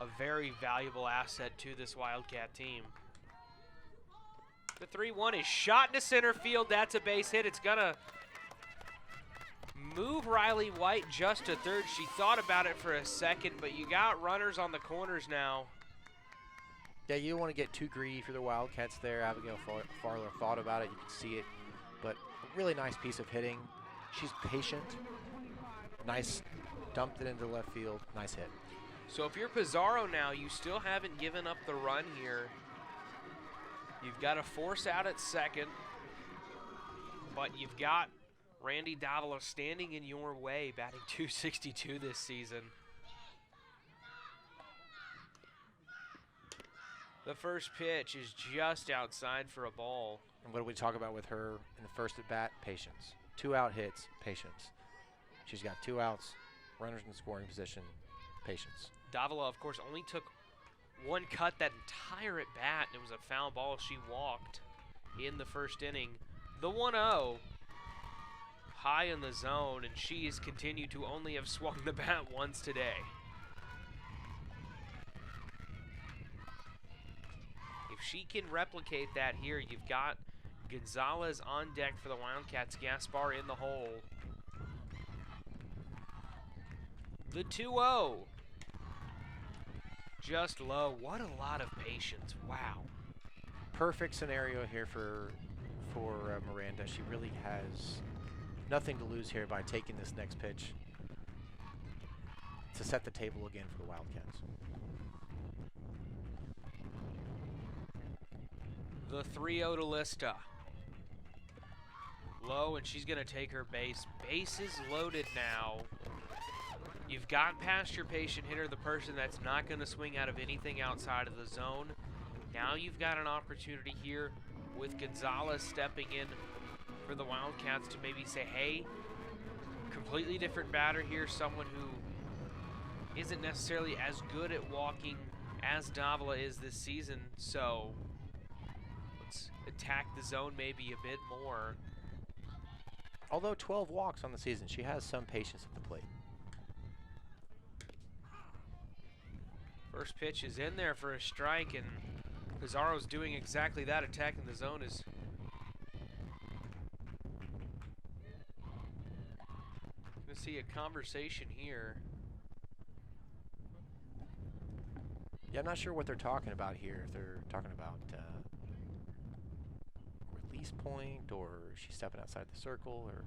a very valuable asset to this Wildcat team. The 3-1 is shot into center field. That's a base hit. It's going to move Riley White just to third. She thought about it for a second, but you got runners on the corners now. Yeah, you don't want to get too greedy for the Wildcats there. Abigail Farler thought about it. You can see it. But a really nice piece of hitting. She's patient. Nice. Dumped it into left field. Nice hit. So if you're Pizarro now, you still haven't given up the run here. You've got a force out at second. But you've got Randy Davila standing in your way, batting .262 this season. The first pitch is just outside for a ball. And what do we talk about with her in the first at bat? Patience. 2 out hits, patience. She's got 2 outs, runners in scoring position, patience. Davila, of course, only took 1 cut that entire at bat, and it was a foul ball. She walked in the first inning. The 1-0 high in the zone, and she's continued to only have swung the bat once today. If she can replicate that here, you've got Gonzalez on deck for the Wildcats, Gaspar in the hole. The 2-0. Just low. What a lot of patience. Wow. Perfect scenario here for Miranda. She really has nothing to lose here by taking this next pitch to set the table again for the Wildcats. The 3-0 to Lista. Low, and she's going to take her base. Bases loaded now. You've got past your patient hitter, the person that's not going to swing out of anything outside of the zone. Now you've got an opportunity here with Gonzalez stepping in for the Wildcats to maybe say, hey, completely different batter here, someone who isn't necessarily as good at walking as Davila is this season, so let's attack the zone maybe a bit more. Although 12 walks on the season, she has some patience at the plate. First pitch is in there for a strike, and Pizarro's doing exactly that, attacking the zone. Is going to see a conversation here. Yeah, I'm not sure what they're talking about here. If they're talking about release point, or she's stepping outside the circle, or...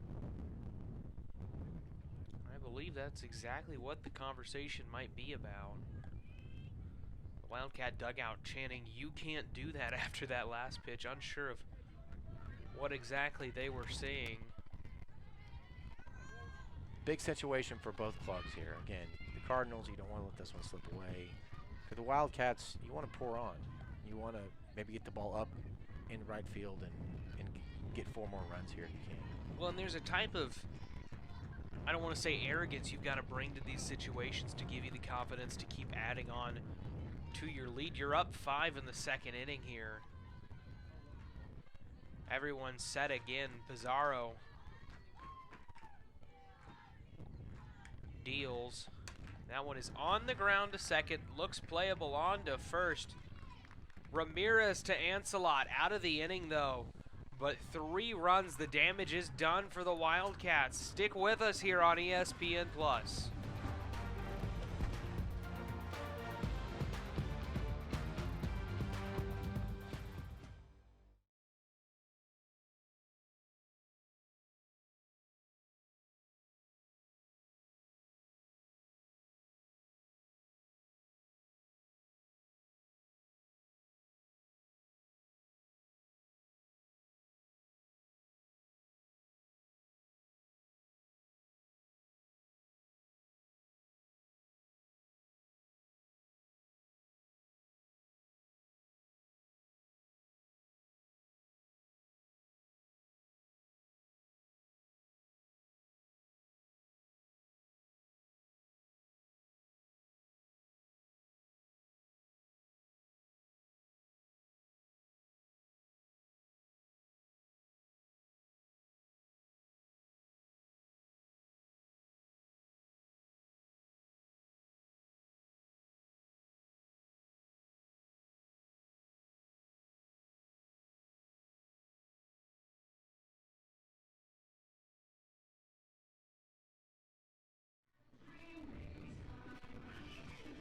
I believe that's exactly what the conversation might be about. The Wildcat dugout chanting, "You can't do that," after that last pitch, unsure of what exactly they were saying. Big situation for both clubs here. Again, the Cardinals, you don't want to let this one slip away. For the Wildcats, you want to pour on. You want to maybe get the ball up in right field and get 4 more runs here if you can. Well, and there's a type of, I don't want to say arrogance, you've got to bring to these situations to give you the confidence to keep adding on to your lead. You're up 5 in the second inning here. Everyone's set again. Pizarro deals. That one is on the ground to second. Looks playable on to first. Ramirez to Ancelot. Out of the inning, though. But 3 runs. The damage is done for the Wildcats. Stick with us here on ESPN+.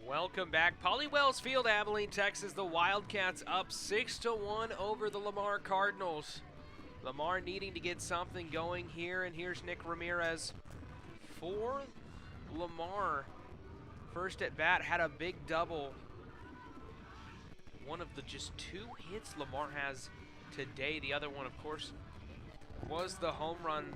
Welcome back. Pauley Wells Field, Abilene, Texas. The Wildcats up 6-1 over the Lamar Cardinals. Lamar needing to get something going here, and here's Nick Ramirez for Lamar. First at bat, had a big double. One of the just 2 hits Lamar has today. The other one, of course, was the home run.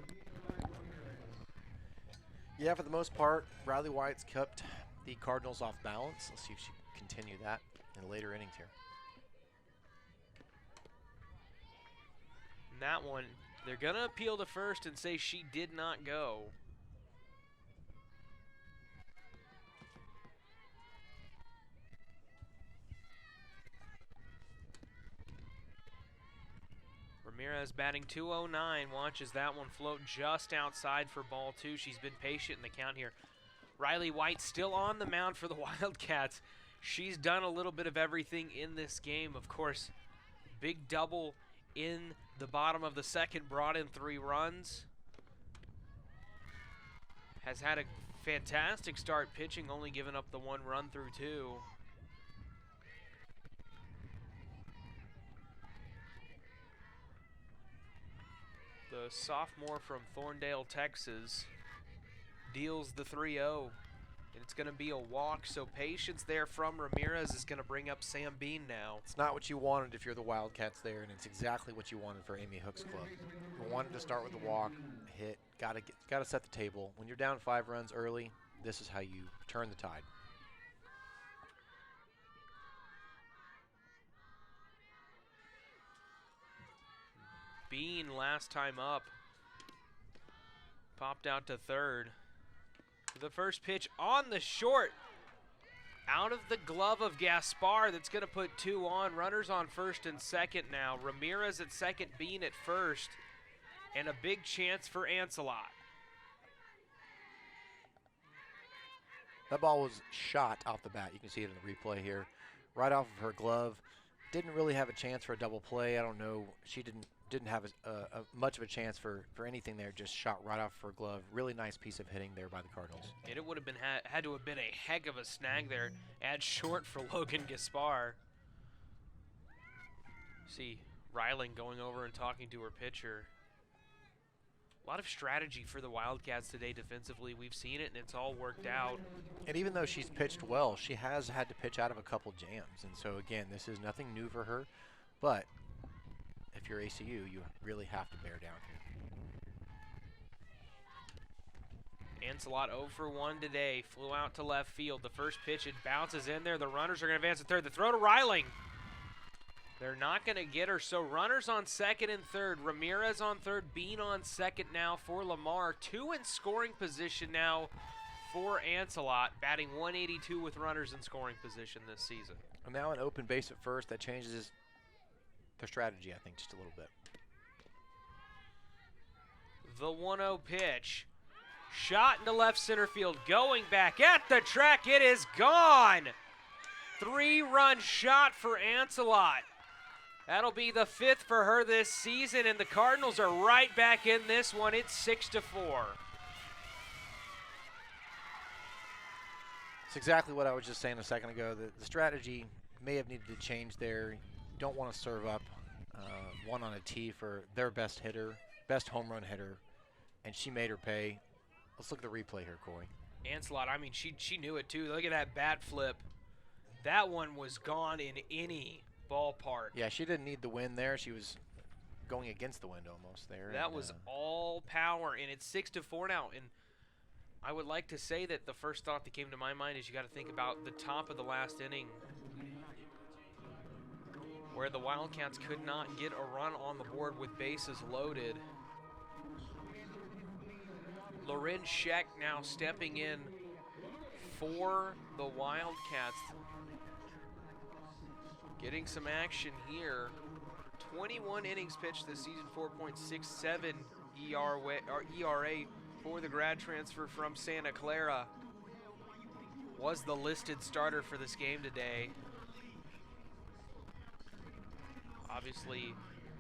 Yeah, for the most part, Riley White's kept the Cardinals off balance. Let's see if she can continue that in the later innings here. And that one, they're going to appeal to first and say she did not go. Ramirez batting 209, watches that one float just outside for ball 2. She's been patient in the count here. Riley White still on the mound for the Wildcats. She's done a little bit of everything in this game. Of course, big double in the bottom of the second, brought in 3 runs. Has had a fantastic start pitching, only giving up the 1 run through 2. The sophomore from Thorndale, Texas, deals the 3-0. And it's going to be a walk, so patience there from Ramirez is going to bring up Sam Bean now. It's not what you wanted if you're the Wildcats there, and it's exactly what you wanted for Amy Hook's club. You wanted to start with the walk, hit, got to set the table. When you're down 5 runs early, this is how you turn the tide. Bean last time up popped out to third. The first pitch on the short, out of the glove of Gaspar. That's going to put 2 on. Runners on first and second now. Ramirez at second, Bean at first, and a big chance for Ancelot. That ball was shot off the bat. You can see it in the replay here. Right off of her glove. Didn't really have a chance for a double play. I don't know. She didn't have much of a chance for anything there. Just shot right off her glove. Really nice piece of hitting there by the Cardinals. And it would have been had to have been a heck of a snag there at short for Logan Gaspar. See Ryling going over and talking to her pitcher. A lot of strategy for the Wildcats today defensively. We've seen it, and it's all worked out. And even though she's pitched well, she has had to pitch out of a couple jams. And so, again, this is nothing new for her. But if you're ACU, you really have to bear down here. Ancelot 0 for 1 today. Flew out to left field. The first pitch, it bounces in there. The runners are going to advance to third. The throw to Ryling. They're not going to get her, so runners on second and third. Ramirez on third, Bean on second now for Lamar. 2 in scoring position now for Ancelot, batting 182 with runners in scoring position this season. And now an open base at first. That changes their strategy, I think, just a little bit. The 1-0 pitch. Shot into left center field. Going back at the track. It is gone. 3-run shot for Ancelot. That'll be the 5th for her this season, and the Cardinals are right back in this one. It's 6-4. It's exactly what I was just saying a second ago. The strategy may have needed to change there. You don't want to serve up one on a tee for their best hitter, best home run hitter, and she made her pay. Let's look at the replay here, Corey. Ancelot, I mean, she knew it too. Look at that bat flip. That one was gone in any ballpark. Yeah, she didn't need the wind there. She was going against the wind almost there. That was all power, and it's 6-4 now. And I would like to say that the first thought that came to my mind is you got to think about the top of the last inning where the Wildcats could not get a run on the board with bases loaded. Loren Scheck now stepping in for the Wildcats. Getting some action here. 21 innings pitched this season, 4.67 ERA for the grad transfer from Santa Clara. Was the listed starter for this game today. Obviously,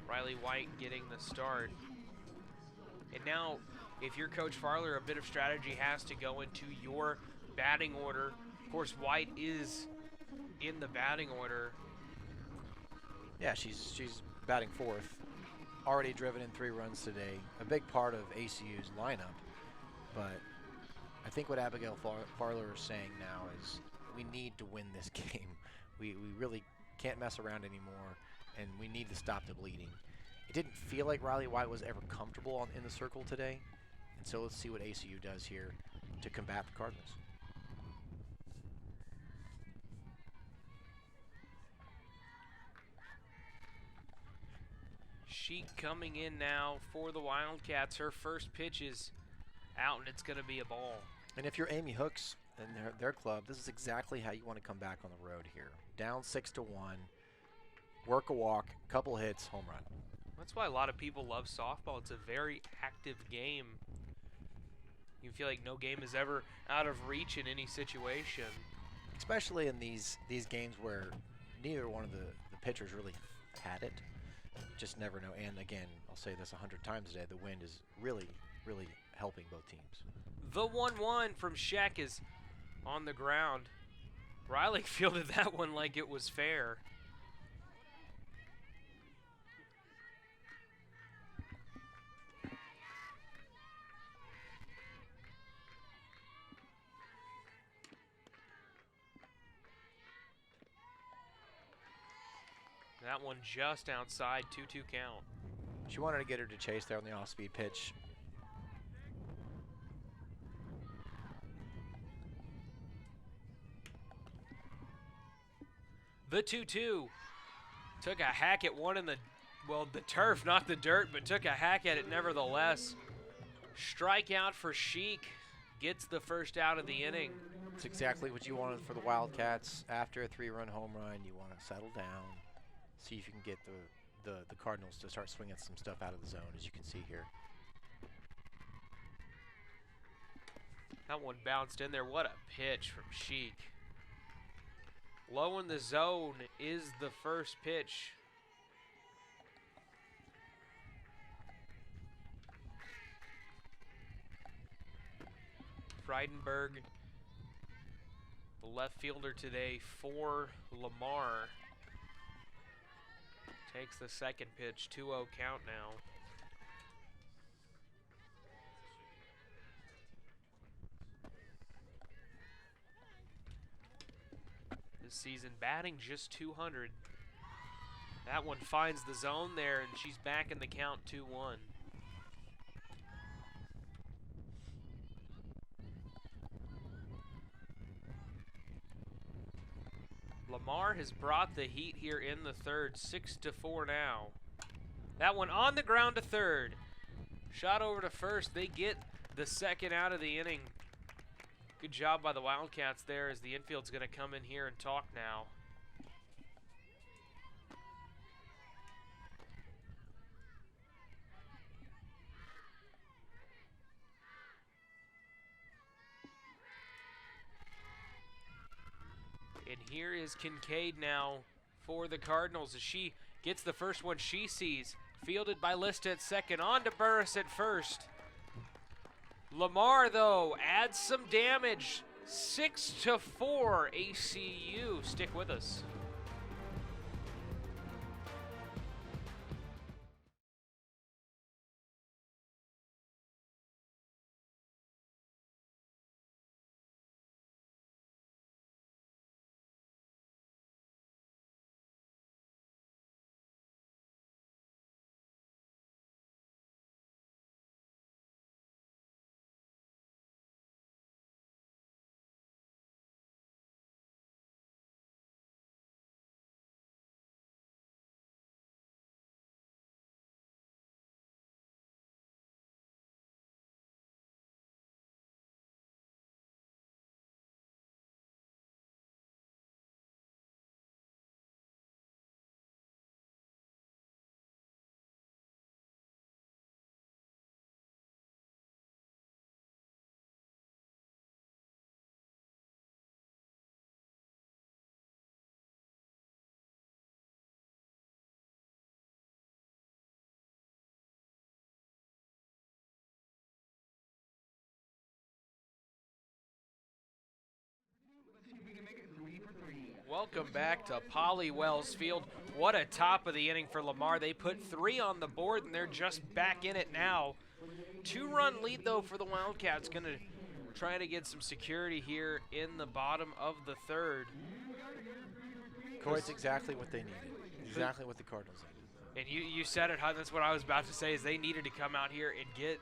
Riley White getting the start. And now, if you're Coach Farler, a bit of strategy has to go into your batting order. Of course, White is in the batting order. Yeah, she's batting 4th. Already driven in 3 runs today. A big part of ACU's lineup. But I think what Abigail Farler is saying now is we need to win this game. We really can't mess around anymore, and we need to stop the bleeding. It didn't feel like Riley White was ever comfortable in the circle today. And so let's see what ACU does here to combat the Cardinals. Sheik coming in now for the Wildcats. Her first pitch is out, and it's going to be a ball. And if you're Amy Hooks and their club, this is exactly how you want to come back on the road here. Down 6-1, work a walk, couple hits, home run. That's why a lot of people love softball. It's a very active game. You feel like no game is ever out of reach in any situation. Especially in these games where neither one of the pitchers really had it. Just never know. And again, I'll say this 100 times a day, the wind is really, really helping both teams. The 1-1 from Sheck is on the ground. Riley fielded that one like it was fair. That one just outside, 2-2 count. She wanted to get her to chase there on the off-speed pitch. The 2-2 took a hack at one in the turf, not the dirt, but took a hack at it nevertheless. Strikeout for Sheik, gets the first out of the inning. It's exactly what you wanted for the Wildcats. After a 3-run home run, you want to settle down, see if you can get the Cardinals to start swinging some stuff out of the zone, as you can see here. That one bounced in there. What a pitch from Sheik. Low in the zone is the first pitch. Freidenberg, the left fielder today for Lamar, takes the second pitch. 2-0 count now. This season batting just 200. That one finds the zone there, and she's back in the count. 2-1. Lamar has brought the heat here in the third. 6-4 now. That one on the ground to third. Shot over to first. They get the second out of the inning. Good job by the Wildcats there, as the infield's going to come in here and talk now. And here is Kincaid now for the Cardinals as she gets the first one she sees. Fielded by Lista at second, on to Burris at first. Lamar, though, adds some damage. 6-4 ACU. Stick with us. Welcome back to Polly Wells Field. What a top of the inning for Lamar. They put 3 on the board, and they're just back in it now. 2-run lead, though, for the Wildcats. Going to try to get some security here in the bottom of the third. Corey, it's exactly what they needed. Exactly what the Cardinals needed. And you said it, Hud. That's what I was about to say, is they needed to come out here and get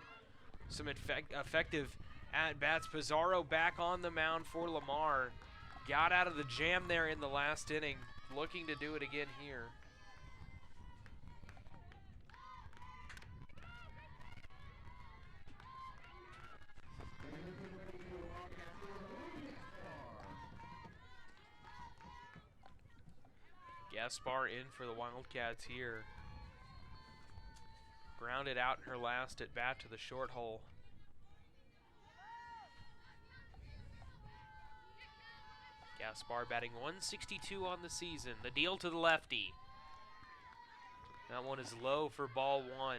some effective at-bats. Pizarro back on the mound for Lamar. Got out of the jam there in the last inning. Looking to do it again here. Gaspar in for the Wildcats here. Grounded out in her last at bat to the short hole. Gaspar batting 162 on the season. The deal to the lefty. That one is low for ball one.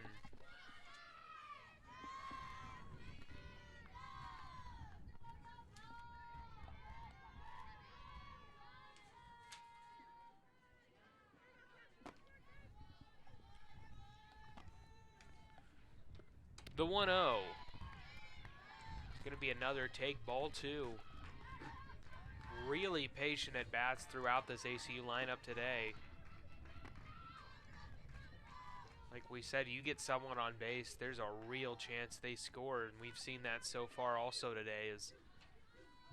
The 1-0. It's going to be another take, ball two. Really patient at bats throughout this ACU lineup today. Like we said, you get someone on base, there's a real chance they score, and we've seen that so far also today as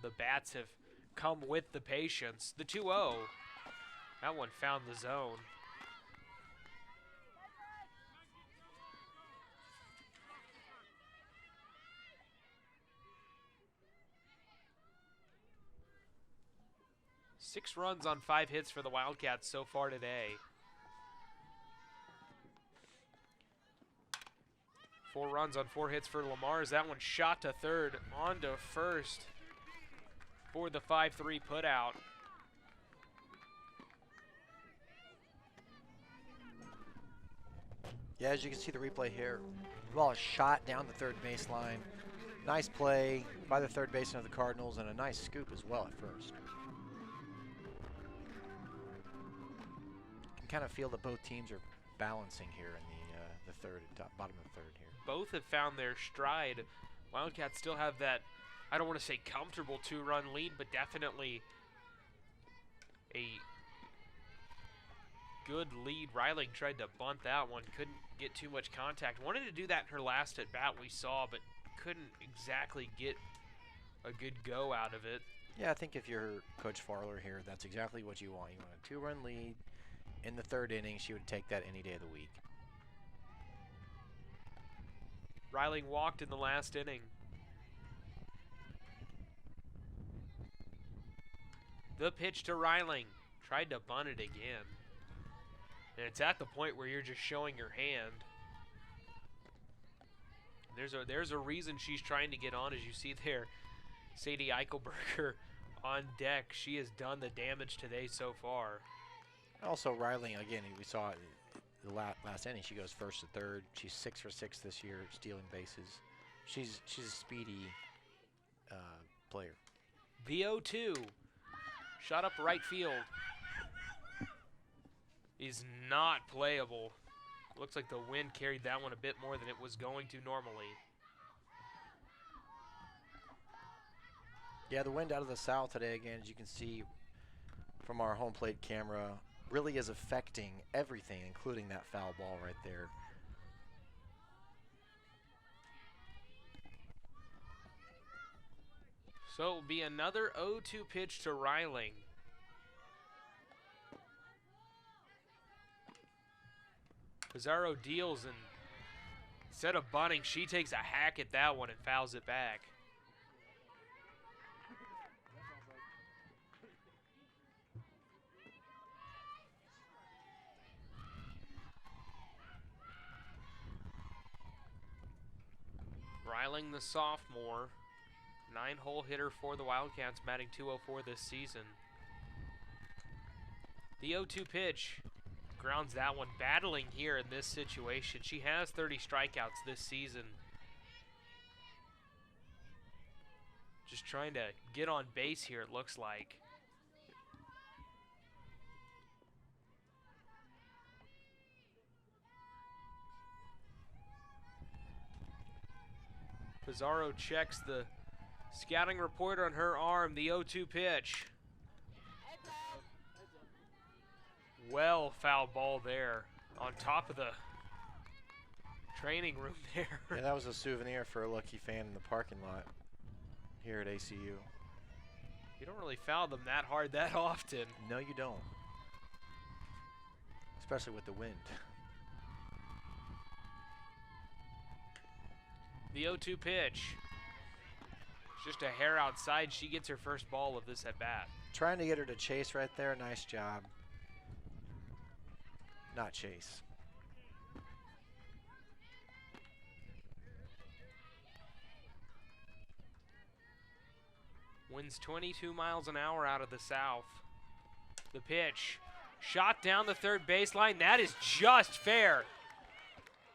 the bats have come with the patience. The 2-0. That one found the zone. Six runs on 5 hits for the Wildcats so far today. 4 runs on 4 hits for Lamar as that one shot to third, on to first for the 5-3 putout. Yeah, as you can see the replay here, the ball is shot down the third baseline. Nice play by the third baseman of the Cardinals, and a nice scoop as well at first. You can kind of feel that both teams are balancing here in the third, bottom of the third here. Both have found their stride. Wildcats still have that, I don't want to say comfortable 2-run lead, but definitely a good lead. Reiling tried to bunt that one, couldn't get too much contact. Wanted to do that in her last at bat we saw, but couldn't exactly get a good go out of it. Yeah, I think if you're Coach Farler here, that's exactly what you want. You want a 2-run lead in the third inning. She would take that any day of the week. Reiling walked in the last inning. The pitch to Reiling. Tried to bunt it again. And it's at the point where you're just showing your hand. There's a reason she's trying to get on, as you see there. Sadie Eichelberger on deck. She has done the damage today so far. Also, Reiling, again, we saw it the last inning. She goes first to third. She's 6 for 6 this year, stealing bases. She's a speedy player. The 0-2. Shot up right field. Is not playable. Looks like the wind carried that one a bit more than it was going to normally. Yeah, the wind out of the south today, again, as you can see from our home plate camera, really is affecting everything, including that foul ball right there. So it will be another 0-2 pitch to Reiling. Pizarro deals, and instead of bunting, she takes a hack at that one and fouls it back. Reiling, the sophomore, 9-hole hitter for the Wildcats, batting .204 this season. The 0-2 pitch. Grounds that one, battling here in this situation. She has 30 strikeouts this season. Just trying to get on base here, it looks like. Pizarro checks the scouting report on her arm, the 0-2 pitch. Well, foul ball there on top of the training room there. Yeah, that was a souvenir for a lucky fan in the parking lot here at ACU. You don't really foul them that hard that often. No, you don't. Especially with the wind. The 0-2 pitch. Just a hair outside. She gets her first ball of this at bat. Trying to get her to chase right there. Nice job. not chase. Winds 22 miles an hour out of the south. The pitch. Shot down the third baseline. That is just fair.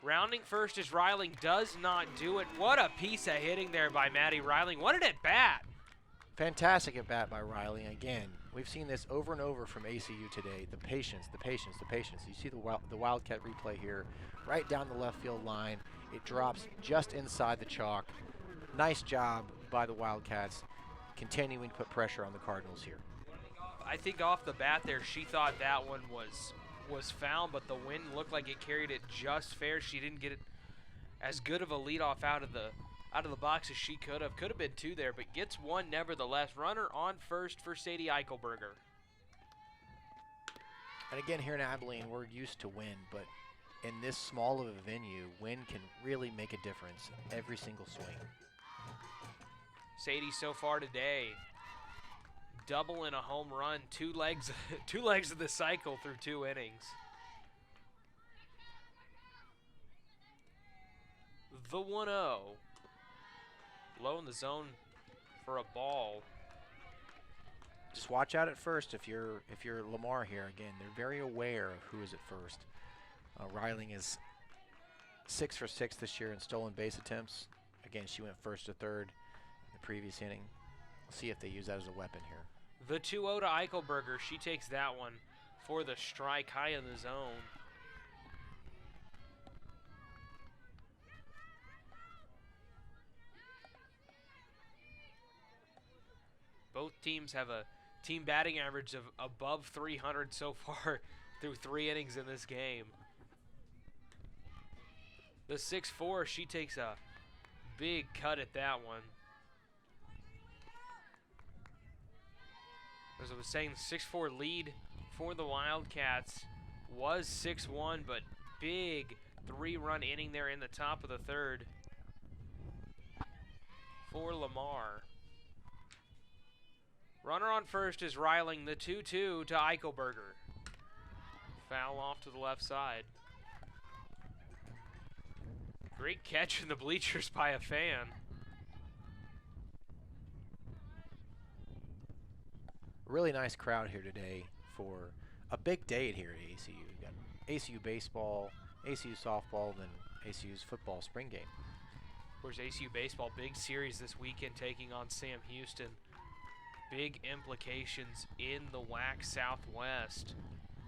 Rounding first is Reiling. Does not do it. What a piece of hitting there by Maddie Reiling. What an at-bat. Fantastic at-bat by Riley. Again, we've seen this over and over from ACU today. The patience, the patience, the patience. You see the Wildcat replay here, right down the left field line. It drops just inside the chalk. Nice job by the Wildcats, continuing to put pressure on the Cardinals here. I think off the bat there, she thought that one was foul, but the wind looked like it carried it just fair. She didn't get it as good of a leadoff out of the box as she could have. Could have been two there, but gets one nevertheless. Runner on first for Sadie Eichelberger. And again, here in Abilene, we're used to wind, but in this small of a venue, wind can really make a difference every single swing. Sadie so far today, double and a home run, two legs of the cycle through 2 innings. The 1-0. Low in the zone for a ball. Just watch out at first if you're Lamar here. Again, they're very aware of who is at first. Reiling is 6 for 6 this year in stolen base attempts. Again, she went first to third in the previous inning. We'll see if they use that as a weapon here. The 2-0 to Eichelberger. She takes that one for the strike high in the zone. Both teams have a team batting average of above 300 so far through 3 innings in this game. The 6-4, she takes a big cut at that one. As I was saying, the 6-4 lead for the Wildcats was 6-1, but big 3-run inning there in the top of the third for Lamar. Runner on first is Reiling, the 2-2 to Eichelberger. Foul off to the left side. Great catch in the bleachers by a fan. Really nice crowd here today for a big day here at ACU. You got ACU baseball, ACU softball, then ACU's football spring game. Of course, ACU baseball, big series this weekend taking on Sam Houston. Big implications in the WAC Southwest.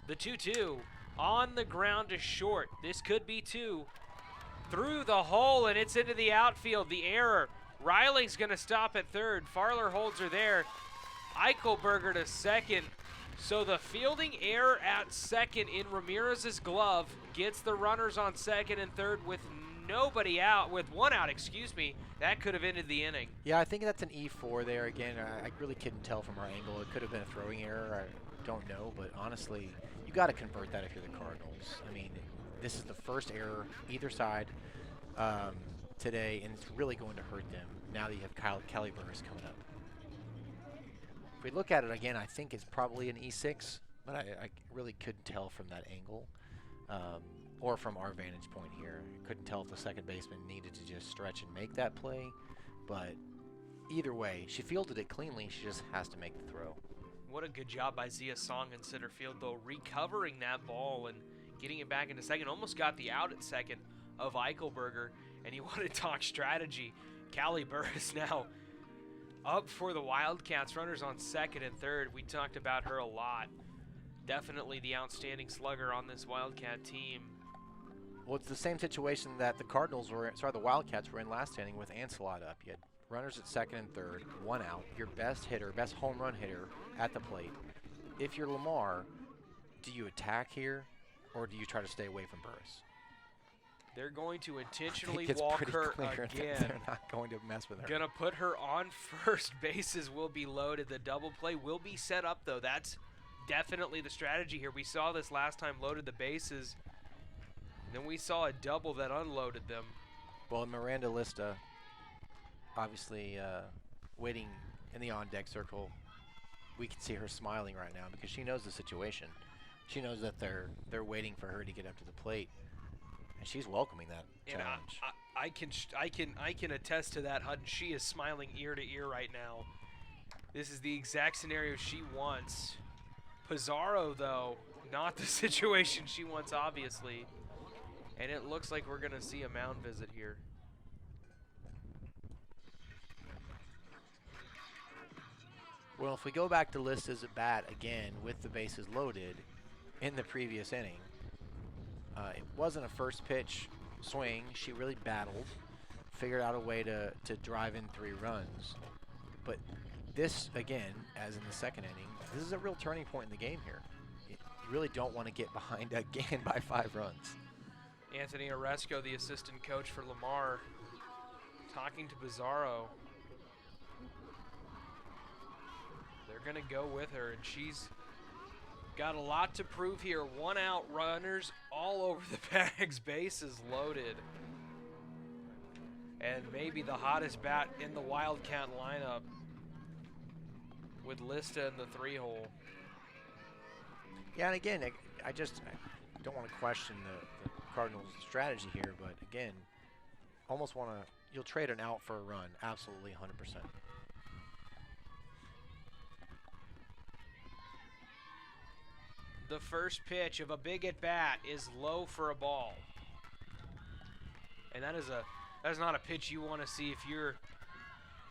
The 2-2 on the ground to short. This could be 2. Through the hole, and it's into the outfield. The error. Reiling's going to stop at third. Farler holds her there. Eichelberger to second. So the fielding error at second in Ramirez's glove gets the runners on second and third with nobody out, with 1 out, excuse me. That could have ended the inning. Yeah, I think that's an E4 there. Again, I really couldn't tell from our angle. It could have been a throwing error. I don't know, but honestly, you got to convert that if you're the Cardinals. I mean, this is the first error either side today, and it's really going to hurt them now that you have Callie Burris coming up. If we look at it again, I think it's probably an E6, but I really couldn't tell from that angle or from our vantage point here. I couldn't tell if the second baseman needed to just stretch and make that play, but either way, she fielded it cleanly. She just has to make the throw. What a good job by Zia Song in center field, though, recovering that ball and getting it back into second. Almost got the out at second of Eichelberger, and you want to talk strategy. Callie Burris now up for the Wildcats, runners on second and third. We talked about her a lot. Definitely the outstanding slugger on this Wildcat team. Well, it's the same situation that the the Wildcats were in last inning with Ancelot up. You had runners at second and third, 1 out. Your best hitter, best home run hitter at the plate. If you're Lamar, do you attack here, or do you try to stay away from Burris? They're going to intentionally it's walk pretty her clear again. That they're not going to mess with her. Gonna put her on first. Bases will be loaded. The double play will be set up, though. That's definitely the strategy here. We saw this last time, loaded the bases. Then we saw a double that unloaded them. Well, Miranda Lista, obviously waiting in the on-deck circle. We can see her smiling right now because she knows the situation. She knows that they're waiting for her to get up to the plate, and she's welcoming that challenge. I can attest to that, Hutton. She is smiling ear to ear right now. This is the exact scenario she wants. Pizarro, though, not the situation she wants, obviously. And it looks like we're going to see a mound visit here. Well, if we go back to Lista's at bat again with the bases loaded in the previous inning, it wasn't a first pitch swing. She really battled, figured out a way to drive in 3 runs. But this, again, as in the second inning, this is a real turning point in the game here. You really don't want to get behind again by 5 runs. Anthony Oresco, the assistant coach for Lamar, talking to Pizarro. They're going to go with her, and she's got a lot to prove here. 1 out, runners all over the bags, bases loaded. And maybe the hottest bat in the Wildcat lineup with Lista in the 3-hole. Yeah, and again, I don't want to question the Cardinals' strategy here, but again, almost want to, you'll trade an out for a run, absolutely 100%. The first pitch of a big at-bat is low for a ball. And that is not a pitch you want to see if you're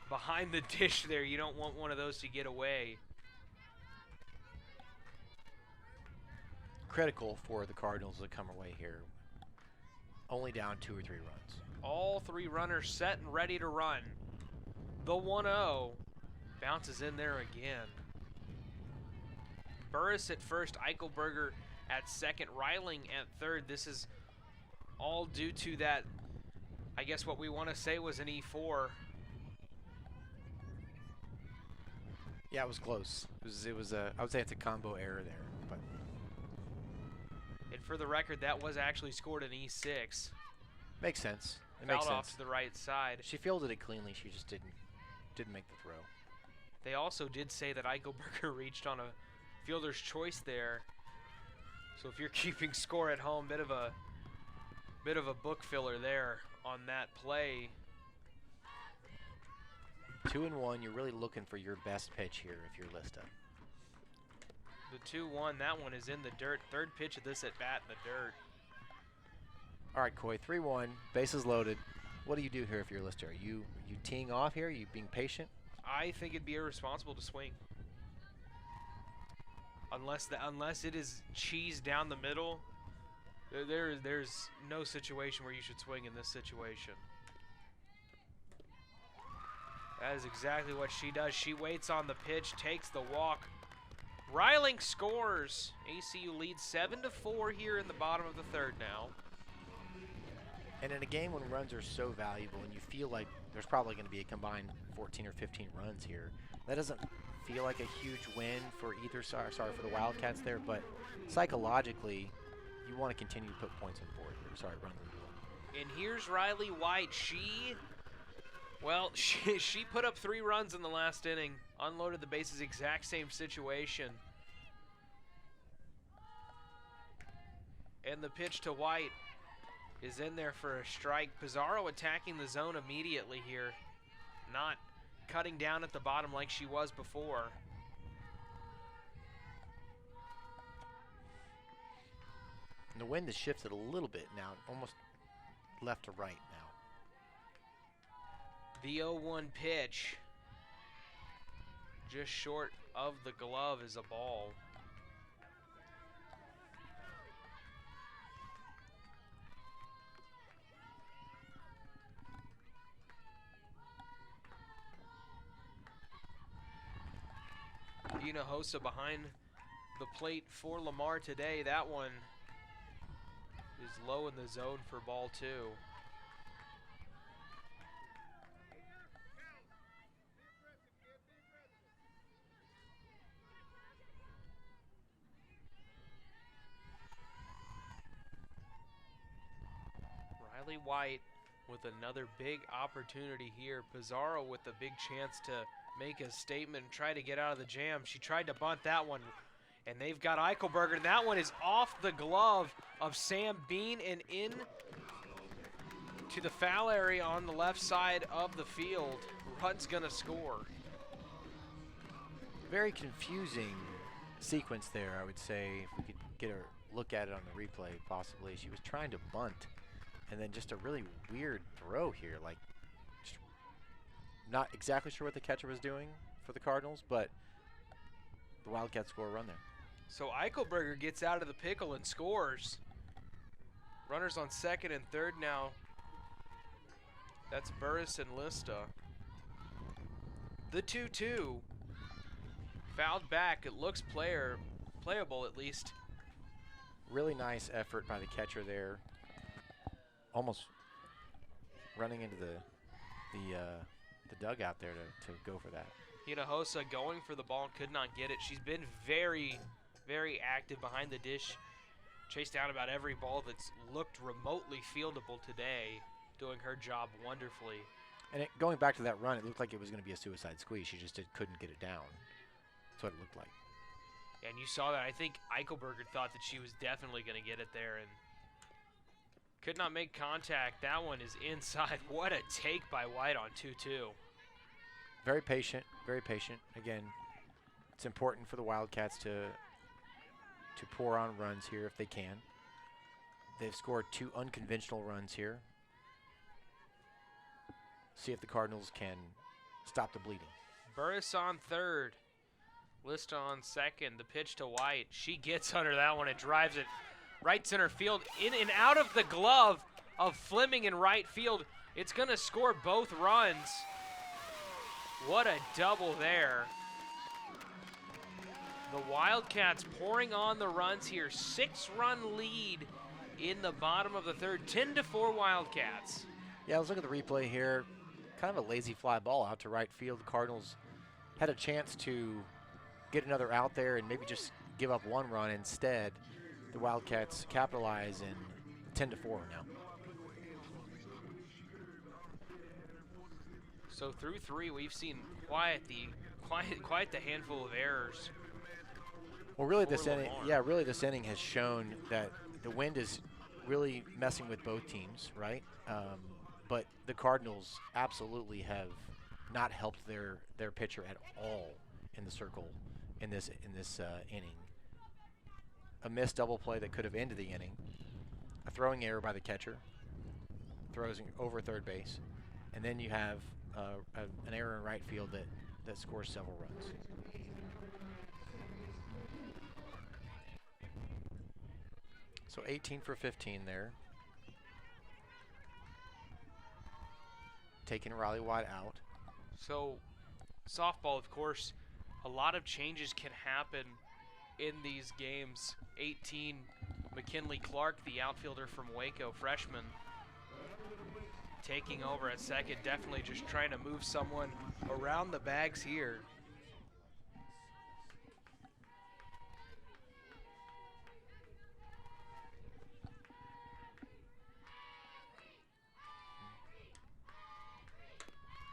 behind the dish there. You don't want one of those to get away. Critical for the Cardinals to come away here. Only down 2 or 3 runs. All 3 runners set and ready to run. The 1-0 bounces in there again. Burris at first, Eichelberger at second, Reiling at third. This is all due to that, I guess what we want to say was an E4. Yeah, it was close. It was I would say it's a combo error there. But and for the record, that was actually scored an E6. Makes sense. It Fouled makes sense. off to the right side. She fielded it cleanly. She just didn't make the throw. They also did say that Eichelberger reached on a fielder's choice there. So if you're keeping score at home, bit of a book filler there on that play. 2-1, you're really looking for your best pitch here if you're Lista. The 2-1, that one is in the dirt. Third pitch of this at bat in the dirt. All right, Coy, 3-1, bases loaded. What do you do here if you're Lista? Are you teeing off here? Are you being patient? I think it'd be irresponsible to swing. Unless it is cheese down the middle, there's no situation where you should swing in this situation. That is exactly what she does. She waits on the pitch, takes the walk. Reiling scores. ACU leads 7-4 here in the bottom of the 3rd now. And in a game when runs are so valuable and you feel like there's probably going to be a combined 14 or 15 runs here, that doesn't feel like a huge win for either side. Sorry for the Wildcats there, but psychologically, you want to continue to put points on the board here. Sorry, runs on the board. And here's Riley White. She put up 3 runs in the last inning, unloaded the bases, exact same situation. And the pitch to White is in there for a strike. Pizarro attacking the zone immediately here, not cutting down at the bottom like she was before. And the wind has shifted a little bit now, almost left to right now. The 0-1 pitch, just short of the glove, is a ball. Hinojosa behind the plate for Lamar today. That one is low in the zone for ball 2. Riley White with another big opportunity here. Pizarro with a big chance to make a statement and try to get out of the jam. She tried to bunt that one, And they've got Eichelberger, and that one is off the glove of Sam Bean and in to the foul area on the left side of the field. Rudd's gonna score. Very confusing sequence there, I would say, if we could get a look at it on the replay, possibly. She was trying to bunt, and then just a really weird throw here, like, just not exactly sure what the catcher was doing for the Cardinals, but the Wildcats score a run there. So Eichelberger gets out of the pickle and scores. Runners on second and third now. That's Burris and Lista. The 2-2. Fouled back. It looks playable at least. Really nice effort by the catcher there. Almost running into the dugout there to go for that. Hinojosa going for the ball, could not get it. She's been very, very active behind the dish. Chased down about every ball that's looked remotely fieldable today, doing her job wonderfully. And going back to that run, it looked like it was going to be a suicide squeeze. She just couldn't get it down. That's what it looked like. And you saw that. I think Eichelberger thought that she was definitely going to get it there and could not make contact. That one is inside. What a take by White on 2-2. Very patient, very patient. Again, it's important for the Wildcats to pour on runs here if they can. They've scored 2 unconventional runs here. See if the Cardinals can stop the bleeding. Burris on third. Lista on second. The pitch to White. She gets under that one and drives it right center field. In and out of the glove of Fleming in right field. It's going to score both runs. What a double there. The Wildcats pouring on the runs here. 6-run lead in the bottom of the third. 10-4 Wildcats. Yeah, let's look at the replay here. Kind of a lazy fly ball out to right field. The Cardinals had a chance to get another out there and maybe just give up 1 run. Instead, the Wildcats capitalize in 10-4 now. So through 3, we've seen quite the handful of errors. Well, really this inning has shown that the wind is really messing with both teams, right? But the Cardinals absolutely have not helped their pitcher at all in the circle in this inning. A missed double play that could have ended the inning. A throwing error by the catcher. Throws over third base. And then you have an error in right field that scores several runs. So 18 for 15 there. Taking Riley White out. So softball, of course, a lot of changes can happen in these games. 18, McKinley Clark, the outfielder from Waco, freshman, taking over at second, definitely just trying to move someone around the bags here.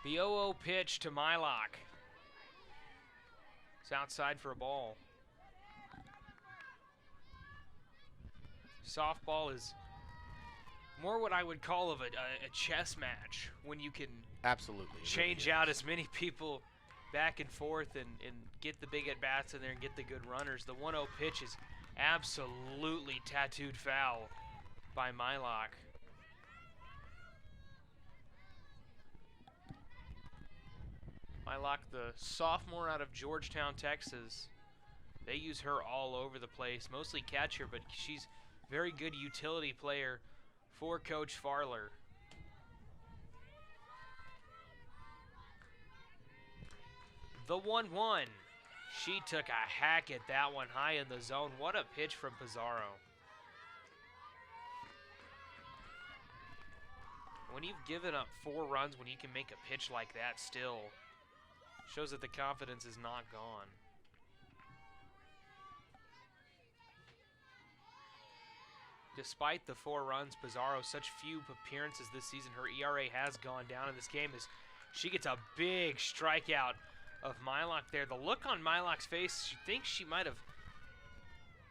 The 0-0 pitch to Mylock. It's outside for a ball. Softball is more what I would call of a chess match, when you can absolutely change out as many people back and forth and get the big at-bats in there and get the good runners. The 1-0 pitch is absolutely tattooed foul by Mylock. Mylock, the sophomore out of Georgetown, Texas. They use her all over the place, mostly catcher, but she's a very good utility player for Coach Farler. The 1-1. She took a hack at that one high in the zone. What a pitch from Pizarro. When you've given up 4 runs, when you can make a pitch like that still, shows that the confidence is not gone. Despite the 4 runs, Pizarro, such few appearances this season, her ERA has gone down in this game as she gets a big strikeout of Mylock there. The look on Mylock's face, she thinks she might have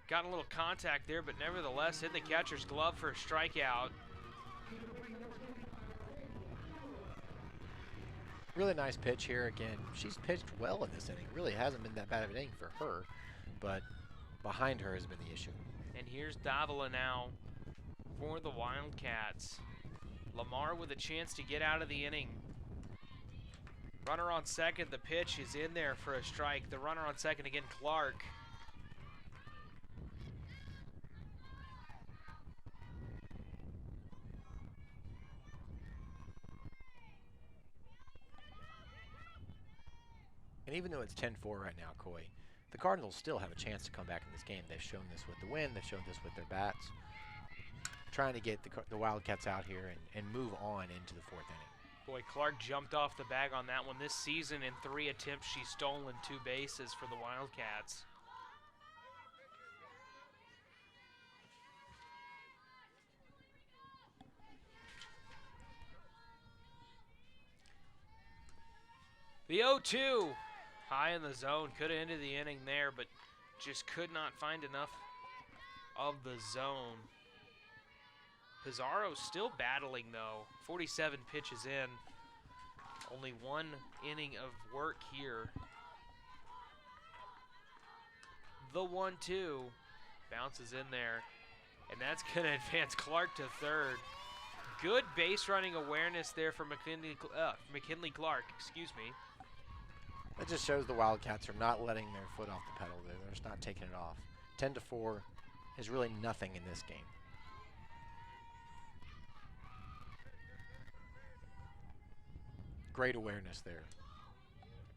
Got a little contact there, but nevertheless hit the catcher's glove for a strikeout. Really nice pitch here again. She's pitched well in this inning. Really hasn't been that bad of an inning for her, but behind her has been the issue. And here's Davila now for the Wildcats. Lamar with a chance to get out of the inning. Runner on second, the pitch is in there for a strike. The runner on second again, Clark. And even though it's 10-4 right now, Coy, the Cardinals still have a chance to come back in this game. They've shown this with the win. They've shown this with their bats. Trying to get the Wildcats out here and move on into the fourth inning. Boy, Clark jumped off the bag on that one. This season, in 3 attempts, she's stolen 2 bases for the Wildcats. The 0-2, high in the zone, could have ended the inning there, but just could not find enough of the zone. Pizarro still battling though, 47 pitches in, only 1 inning of work here. The 1-2 bounces in there, and that's gonna advance Clark to third. Good base running awareness there for McKinley Clark, excuse me. That just shows the Wildcats are not letting their foot off the pedal there. They're just not taking it off. 10-4 is really nothing in this game. Great awareness there.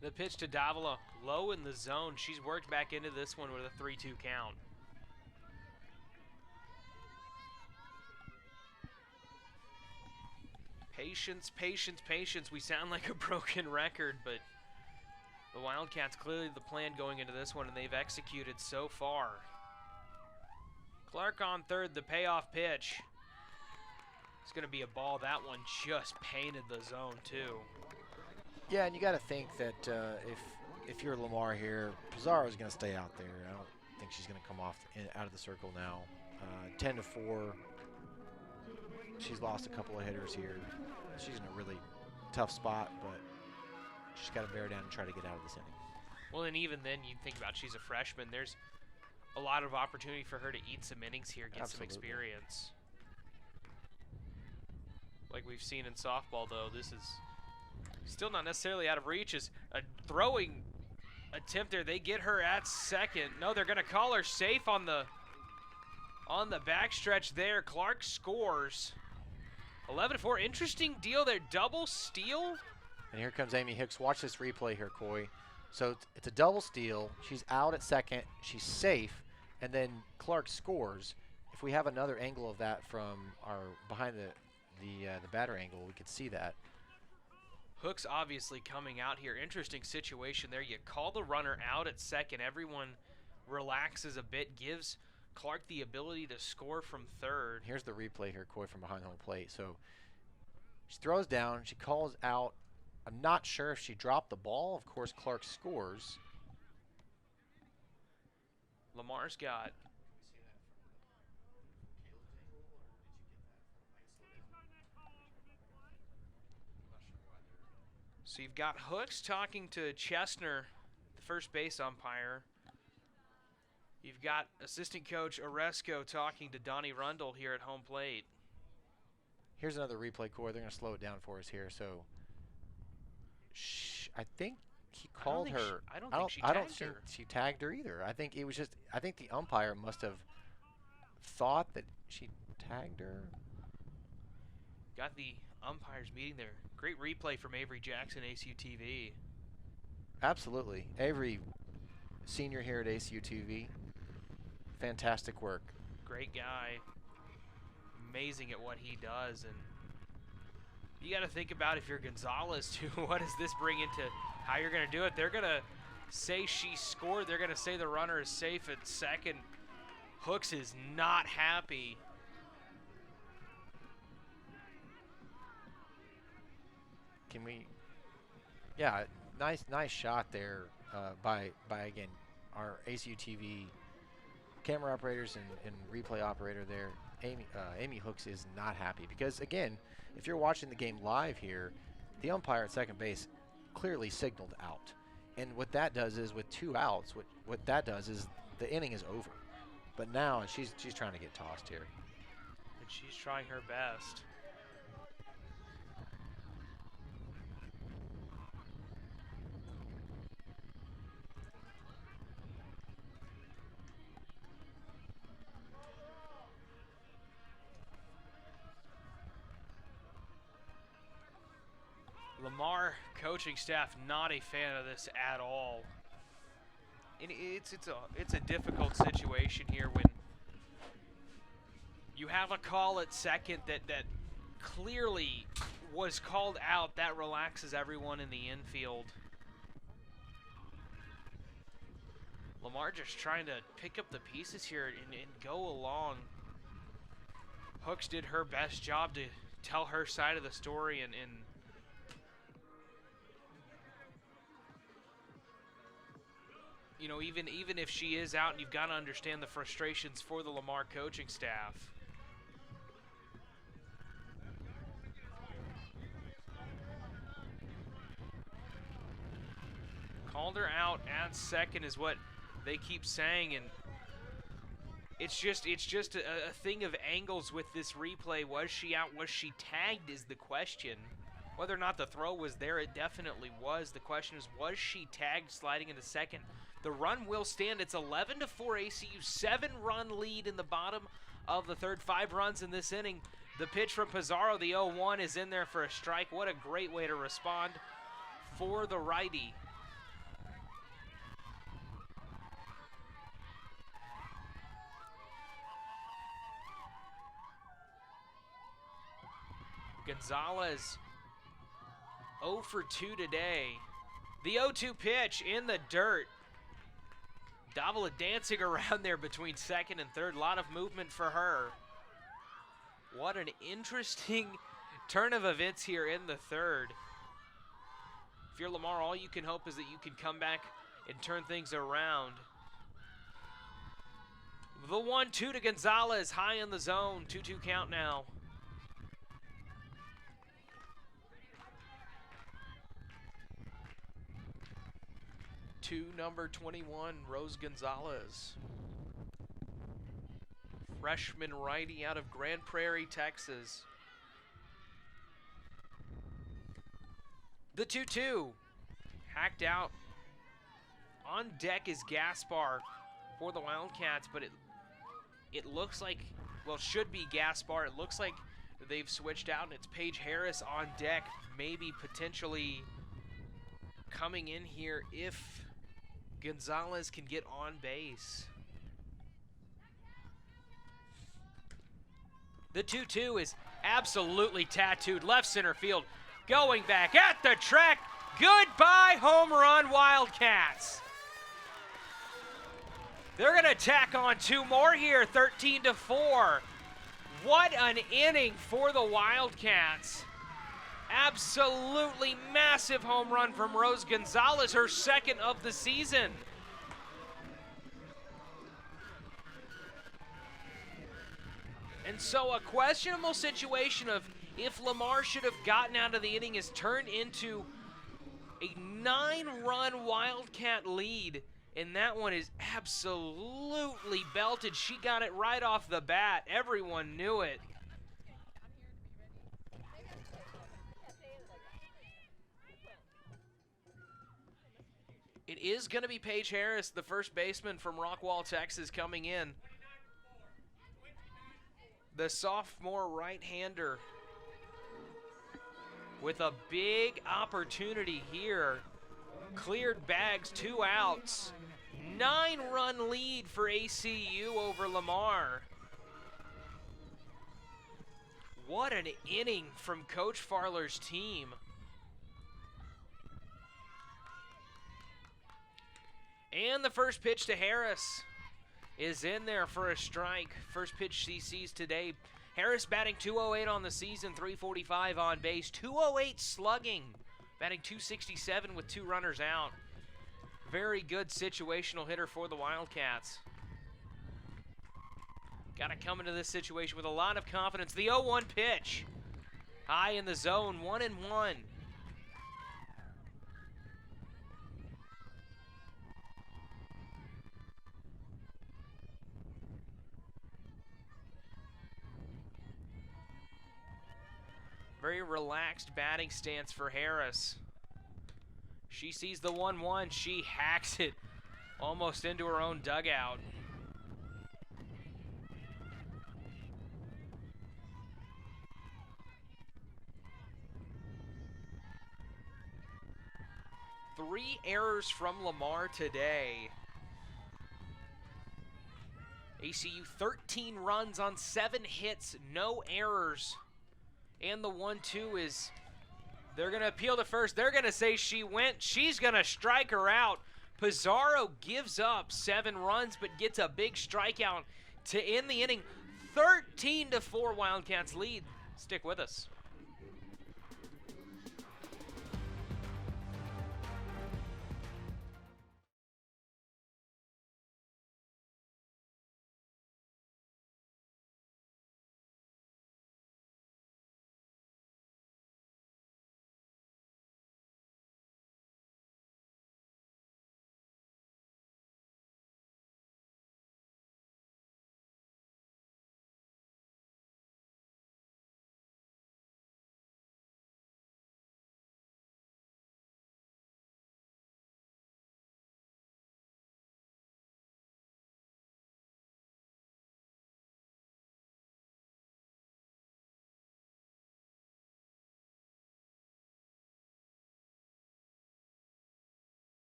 The pitch to Davila, low in the zone. She's worked back into this one with a 3-2 count. Patience, patience, patience. We sound like a broken record, but the Wildcats clearly the plan going into this one, and they've executed so far. Clark on third, the payoff pitch. It's going to be a ball. That one just painted the zone, too. Yeah, and you got to think that if you're Lamar here, Pizarro is going to stay out there. I don't think she's going to come out of the circle now. 10-4. She's lost a couple of hitters here. She's in a really tough spot, but she's got to bear down and try to get out of this inning. Well, and even then, you think about she's a freshman. There's a lot of opportunity for her to eat some innings here, get some experience. Like we've seen in softball, though, this is still not necessarily out of reach. Is a throwing attempt there. They get her at second. No, they're going to call her safe on the backstretch there. Clark scores. 11-4. Interesting deal there. Double steal. And here comes Amy Hicks. Watch this replay here, Coy. So it's a double steal. She's out at second. She's safe. And then Clark scores. If we have another angle of that from our behind the batter angle, we could see that. Hooks obviously coming out here. Interesting situation there. You call the runner out at second. Everyone relaxes a bit, gives Clark the ability to score from third. Here's the replay here, Coy, from behind home plate. So she throws down. She calls out. I'm not sure if she dropped the ball. Of course, Clark scores. Lamar's got. So you've got Hooks talking to Chestner, the first base umpire. You've got assistant coach Oresco talking to Donnie Rundle here at home plate. Here's another replay, Coy. They're going to slow it down for us here. So I think he called her. I don't think she tagged her either. I think it was just. I think the umpire must have thought that she tagged her. Got the umpires meeting there. Great replay from Avery Jackson, ACUTV. Absolutely, Avery, senior here at ACUTV. Fantastic work. Great guy. Amazing at what he does, and you got to think about if you're Gonzalez too. What does this bring into how you're going to do it? They're going to say she scored. They're going to say the runner is safe at second. Hooks is not happy. Can we? Yeah, nice shot there by again our ACUTV camera operators and replay operator there, Amy Hooks, is not happy because, again, if you're watching the game live here, the umpire at second base clearly signaled out. And what that does is, with 2 outs, what that does is the inning is over. But now she's trying to get tossed here. And she's trying her best. Lamar coaching staff not a fan of this at all. And it's a difficult situation here when you have a call at second that clearly was called out. That relaxes everyone in the infield. Lamar just trying to pick up the pieces here and go along. Hooks did her best job to tell her side of the story and you know, even if she is out, you've got to understand the frustrations for the Lamar coaching staff. Called her out at second is what they keep saying, and it's just a thing of angles with this replay. Was she out? Was she tagged is the question. Whether or not the throw was there, it definitely was. The question is, was she tagged sliding into second? The run will stand. It's 11-4 ACU, 7-run lead in the bottom of the third, 5 runs in this inning. The pitch from Pizarro, the 0-1, is in there for a strike. What a great way to respond for the righty. Gonzalez 0 for 2 today. The 0-2 pitch in the dirt. Davila dancing around there between second and third. A lot of movement for her. What an interesting turn of events here in the third. If you're Lamar, all you can hope is that you can come back and turn things around. The 1-2 to Gonzalez, high in the zone. 2-2 count now. To number 21, Rose Gonzalez. Freshman righty out of Grand Prairie, Texas. The 2-2. Hacked out. On deck is Gaspar for the Wildcats, but it looks like, well, should be Gaspar. It looks like they've switched out, and it's Paige Harris on deck, maybe potentially coming in here if Gonzalez can get on base. The 2-2 is absolutely tattooed. Left center field. Going back at the track. Goodbye, home run, Wildcats. They're going to tack on 2 more here, 13-4. What an inning for the Wildcats. Absolutely massive home run from Rose Gonzalez, her second of the season. And so a questionable situation of if Lamar should have gotten out of the inning is turned into a 9-run Wildcat lead. And that one is absolutely belted. She got it right off the bat. Everyone knew it. It is going to be Paige Harris, the first baseman from Rockwall, Texas, coming in. The sophomore right-hander with a big opportunity here. Cleared bags, 2 outs. 9-run lead for ACU over Lamar. What an inning from Coach Farler's team. And the first pitch to Harris is in there for a strike. First pitch she sees today. Harris batting .208 on the season, .345 on base, .208 slugging, batting .267 with 2 runners out. Very good situational hitter for the Wildcats. Got to come into this situation with a lot of confidence. The 0-1 pitch. High in the zone, 1-1. Very relaxed batting stance for Harris. She sees the 1-1. She hacks it almost into her own dugout. Three errors from Lamar today. ACU 13 runs on 7 hits, no errors. And the 1-2 is, they're going to appeal to first. They're going to say she went. She's going to strike her out. Pizarro gives up 7 runs but gets a big strikeout to end the inning. 13-4 Wildcats lead. Stick with us.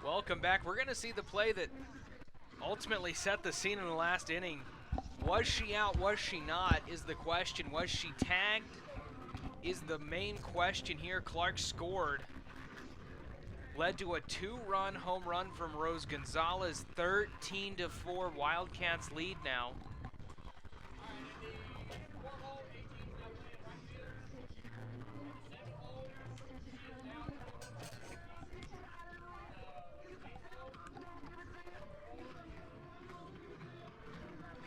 Welcome back. We're going to see the play that ultimately set the scene in the last inning. Was she out? Was she not? Is the question. Was she tagged? Is the main question here. Clark scored. Led to a 2-run home run from Rose Gonzalez. 13-4 Wildcats lead now.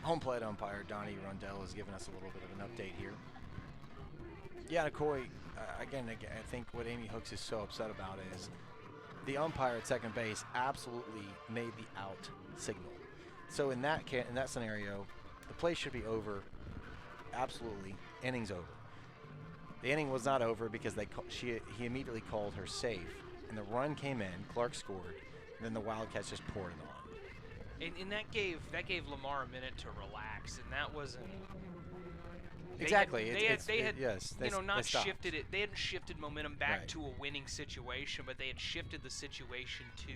Home plate umpire Donnie Rundell has given us a little bit of an update here. Yeah, Coy, again, I think what Amy Hooks is so upset about is the umpire at second base absolutely made the out signal. So in that scenario, the play should be over. Absolutely, inning's over. The inning was not over because he immediately called her safe, and the run came in. Clark scored, and then the Wildcats just poured it on. And that gave Lamar a minute to relax, and that wasn't exactly. They had not stopped. shifted it. They hadn't shifted momentum back Right. to a winning situation, but they had shifted the situation to,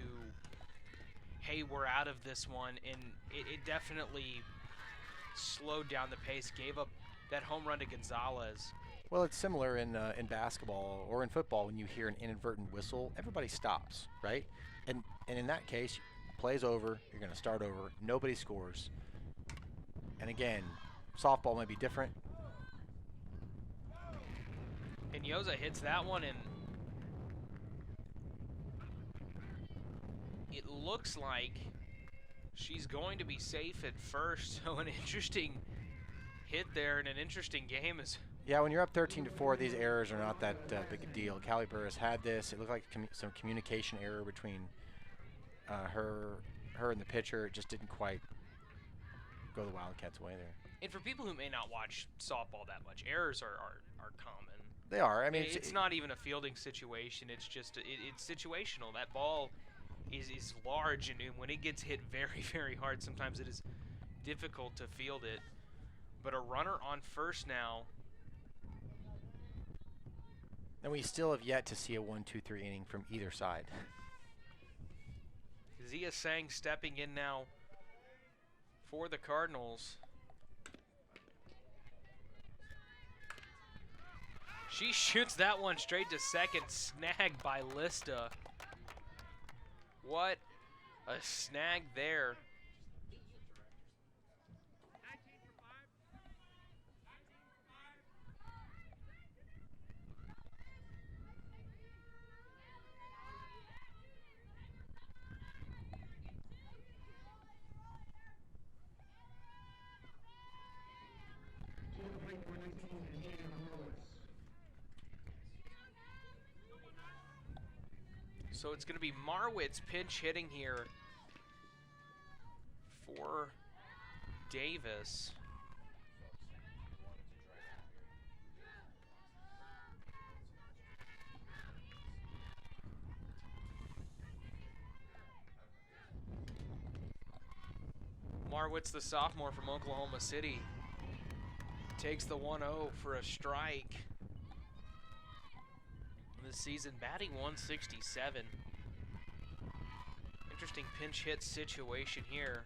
hey, we're out of this one, and it definitely slowed down the pace. Gave up that home run to Gonzalez. Well, it's similar in basketball or in football. When you hear an inadvertent whistle, everybody stops, right? And in that case, play's over. You're going to start over. Nobody scores. And again, softball might be different. And Yoza hits that one, and it looks like she's going to be safe at first. So an interesting hit there and an interesting game is. Yeah, when you're up 13-4, these errors are not that big a deal. Callie Burris had this. It looked like some communication error between her and the pitcher. It just didn't quite go the Wildcats' way there. And for people who may not watch softball that much, errors are common. They are. I mean, it's not even a fielding situation. It's just it's situational. That ball is large, and when it gets hit very, very hard, sometimes it is difficult to field it. But a runner on first now. And we still have yet to see a 1-2-3 inning from either side. Zia Sang stepping in now for the Cardinals. She shoots that one straight to second, snagged by Lista. What a snag there. So it's going to be Marwitz pinch hitting here for Davis. Marwitz, the sophomore from Oklahoma City, takes the 1-0 for a strike. This season, batting 167. Interesting pinch hit situation here.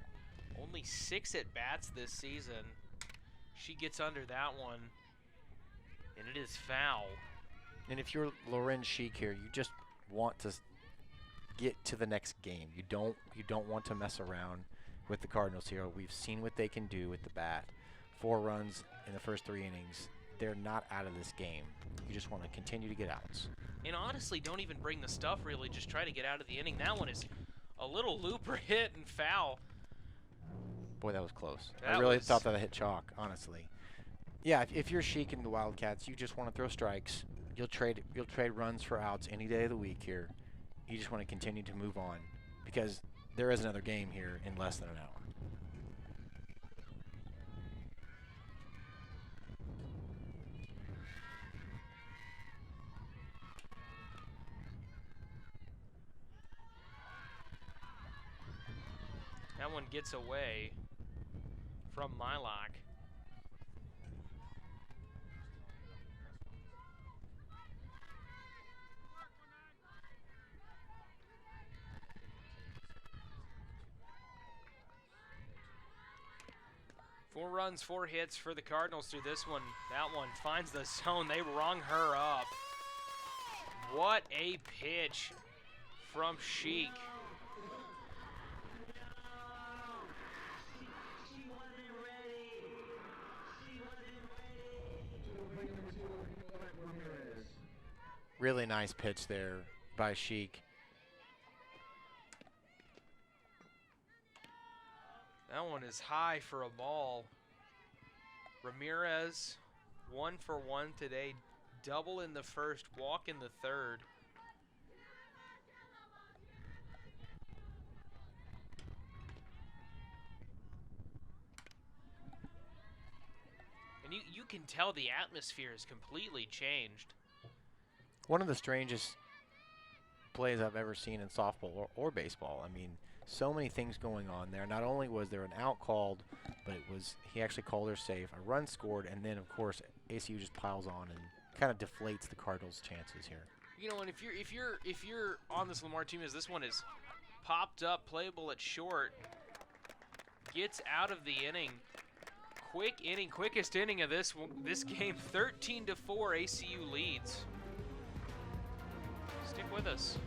Only 6 at-bats this season. She gets under that one, and it is foul. And if you're Lauren Sheik here, you just want to get to the next game. You don't want to mess around with the Cardinals here. We've seen what they can do with the bat. 4 runs in the first 3 innings. They're not out of this game. You just want to continue to get outs. And honestly, don't even bring the stuff, really. Just try to get out of the inning. That one is a little looper hit and foul. Boy, that was close. I really thought that I hit chalk, honestly. Yeah, if you're Sheik and the Wildcats, you just want to throw strikes. You'll trade runs for outs any day of the week here. You just want to continue to move on because there is another game here in less than an hour. That one gets away from Mylock. Four runs, 4 hits for the Cardinals through this one. That one finds the zone. They rung her up. What a pitch from Sheik. Really nice pitch there by Sheik. That one is high for a ball. Ramirez, 1 for 1 today. Double in the first, walk in the third. And you can tell the atmosphere has completely changed. One of the strangest plays I've ever seen in softball or baseball. I mean, so many things going on there. Not only was there an out called, but he actually called her safe. A run scored, and then of course ACU just piles on and kind of deflates the Cardinals' chances here. You know, and if you're on this Lamar team, as this one is popped up, playable at short, gets out of the inning. Quick inning, quickest inning of this game. 13-4, ACU leads. Stick with us.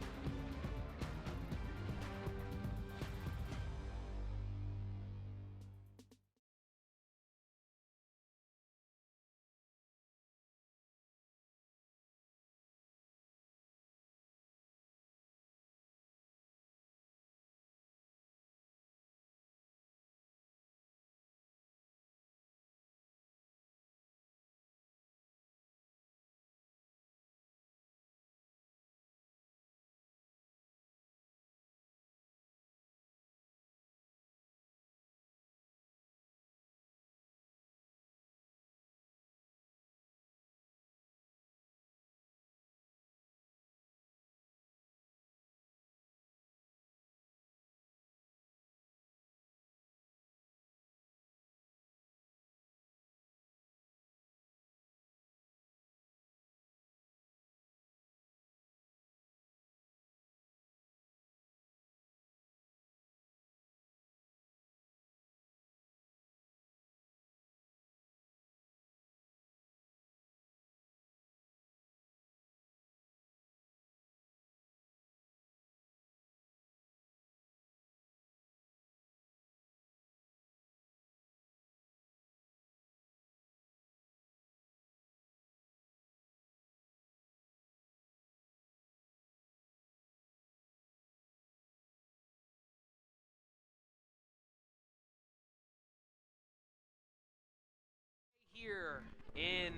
Here in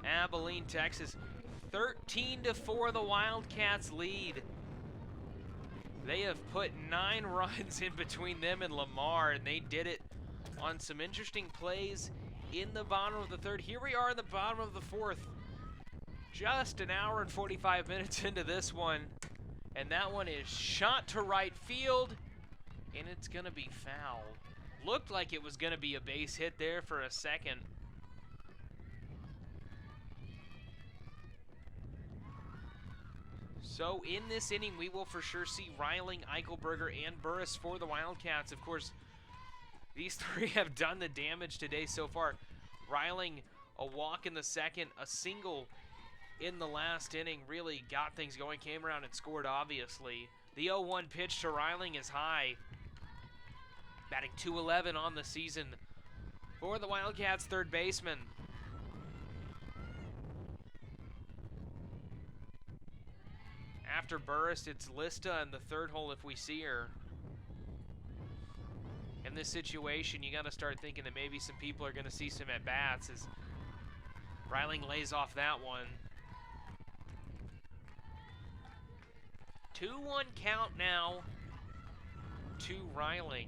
Abilene, Texas, 13-4 the Wildcats lead. They have put 9 runs in between them and Lamar, and they did it on some interesting plays in the bottom of the third. Here we are in the bottom of the fourth, just an hour and 45 minutes into this one, and that one is shot to right field, and it's gonna be foul. Looked like it was gonna be a base hit there for a second. So in this inning, we will for sure see Reiling, Eichelberger, and Burris for the Wildcats. Of course, these three have done the damage today so far. Reiling, a walk in the second, a single in the last inning, really got things going, came around and scored, obviously. The 0-1 pitch to Reiling is high. Batting .211 on the season for the Wildcats' third baseman. After Burris, it's Lista in the third hole if we see her. In this situation, you got to start thinking that maybe some people are going to see some at-bats as Reiling lays off that one. 2-1 count now to Reiling.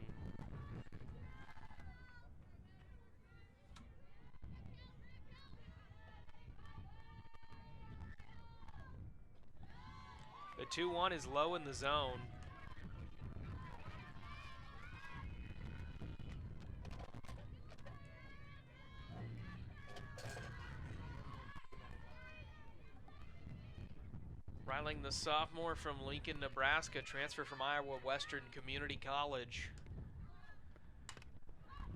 The 2-1 is low in the zone. Reiling, the sophomore from Lincoln, Nebraska, transfer from Iowa Western Community College.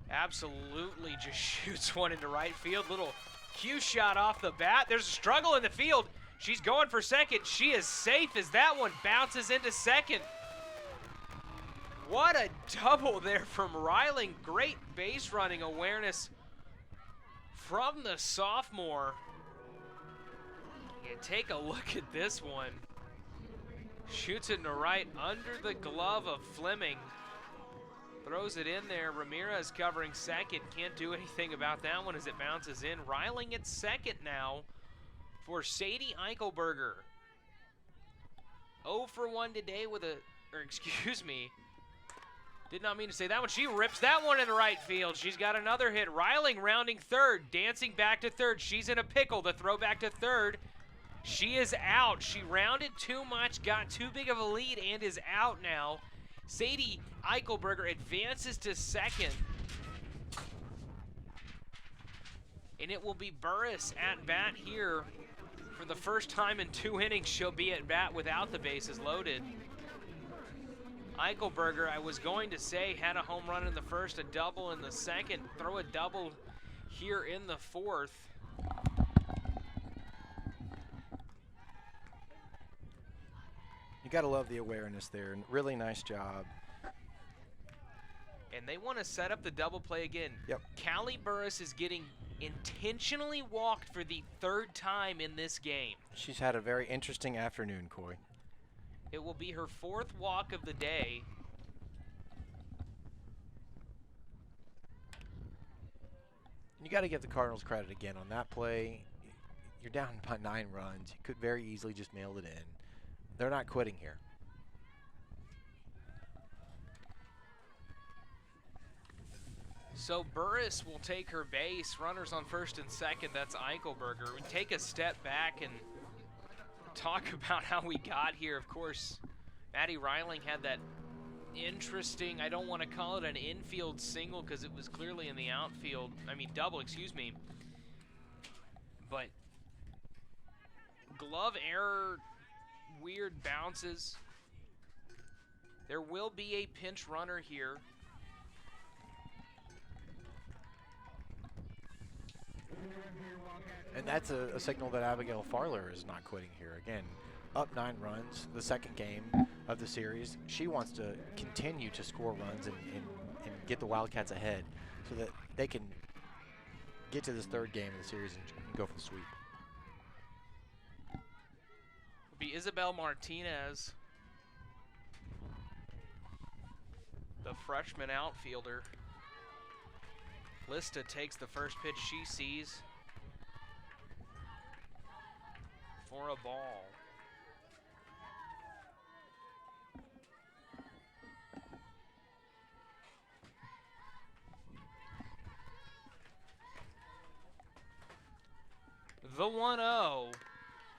Absolutely just shoots one into right field. Little cue shot off the bat. There's a struggle in the field. She's going for second. She is safe as that one bounces into second. What a double there from Reiling. Great base running awareness from the sophomore. Yeah, take a look at this one. Shoots it to right under the glove of Fleming. Throws it in there. Ramirez covering second. Can't do anything about that one as it bounces in. Reiling at second now for Sadie Eichelberger. 0 for 1 today with a, or excuse me, did not mean to say that one. She rips that one into right field. She's got another hit. Reiling rounding third, dancing back to third. She's in a pickle. The throw back to third. She is out. She rounded too much, got too big of a lead, and is out now. Sadie Eichelberger advances to second. And it will be Burris at bat here. For the first time in 2 innings, she'll be at bat without the bases loaded. Eichelberger, I was going to say, had a home run in the first, a double in the second, throw a double here in the fourth. You got to love the awareness there. Really nice job. And they want to set up the double play again. Yep. Callie Burris is getting intentionally walked for the 3rd time in this game. She's had a very interesting afternoon, Coy. It will be her 4th walk of the day. You got to give the Cardinals credit again on that play. You're down by 9 runs. You could very easily just mail it in. They're not quitting here. So Burris will take her base. Runners on first and second. That's Eichelberger. We take a step back and talk about how we got here. Of course, Maddie Reiling had that interesting, I don't want to call it an infield single because it was clearly in the outfield. I mean double, excuse me. But glove error, weird bounces. There will be a pinch runner here. And that's a signal that Abigail Farler is not quitting here. Again, up 9 runs, the 2nd game of the series. She wants to continue to score runs and get the Wildcats ahead so that they can get to this 3rd game of the series and go for the sweep. Will be Isabel Martinez, the freshman outfielder. Lista takes the first pitch she sees for a ball. The 1-0.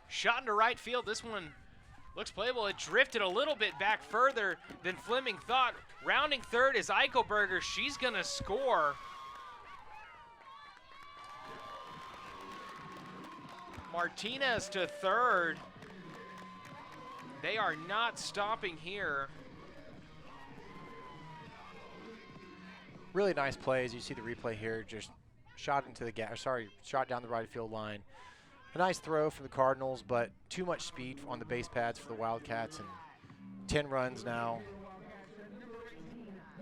Shot into right field. This one looks playable. It drifted a little bit back further than Fleming thought. Rounding third is Eichelberger. She's going to score. Martinez to third. They are not stopping here. Really nice plays. You see the replay here. Just shot into the shot down the right field line. A nice throw for the Cardinals, but too much speed on the base pads for the Wildcats, and 10 runs now.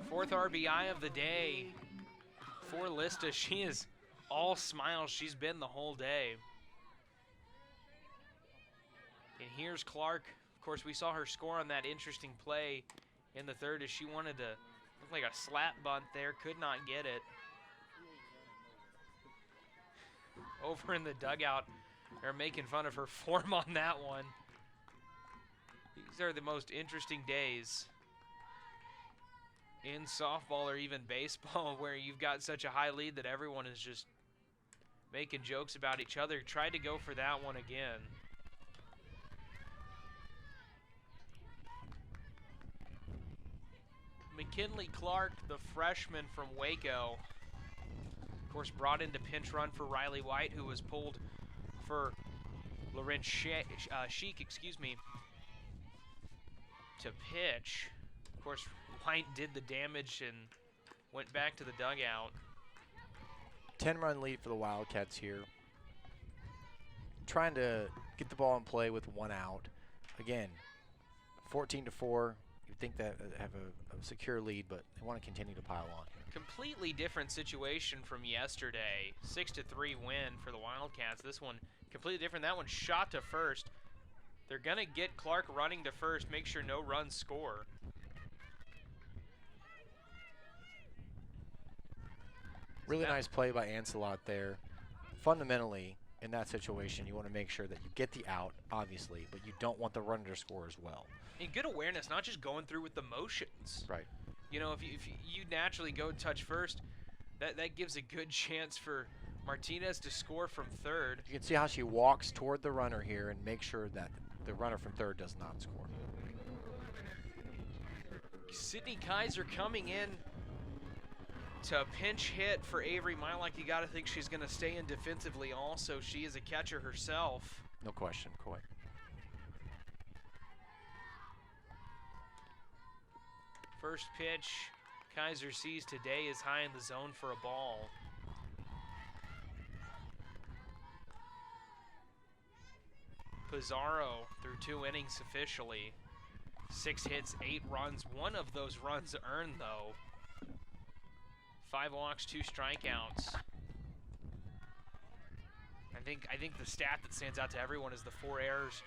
Fourth RBI of the day for Lista. She is all smiles. She's been the whole day. And here's Clark. Of course, we saw her score on that interesting play in the third as she wanted to look like a slap bunt there. Could not get it. Over in the dugout, they're making fun of her form on that one. These are the most interesting days in softball or even baseball where you've got such a high lead that everyone is just making jokes about each other. Tried to go for that one again. McKinley Clark, the freshman from Waco, of course, brought in to pinch run for Riley White, who was pulled for Lorenz Sheik, to pitch. Of course, White did the damage and went back to the dugout. 10-run lead for the Wildcats here. Trying to get the ball in play with 1 out. Again, 14-4. You'd think that have a secure lead, but they want to continue to pile on. Completely different situation from yesterday. 6-3 win for the Wildcats. This one completely different. That one shot to first. They're going to get Clark running to first, make sure no runs score. Really nice play by Ancelot there. Fundamentally, in that situation, you want to make sure that you get the out, obviously, but you don't want the runner to score as well. And good awareness, not just going through with the motions. Right. You know, if you naturally go touch first, that gives a good chance for Martinez to score from third. You can see how she walks toward the runner here and make sure that the runner from third does not score. Sydney Kaiser coming in to pinch hit for Avery Milak. You got to think she's going to stay in defensively also. She is a catcher herself. No question, Coy. First pitch Kaiser sees today is high in the zone for a ball. Pizarro through 2 innings officially. 6 hits, 8 runs. 1 of those runs earned, though. 5 walks, 2 strikeouts. I think the stat that stands out to everyone is the 4 errors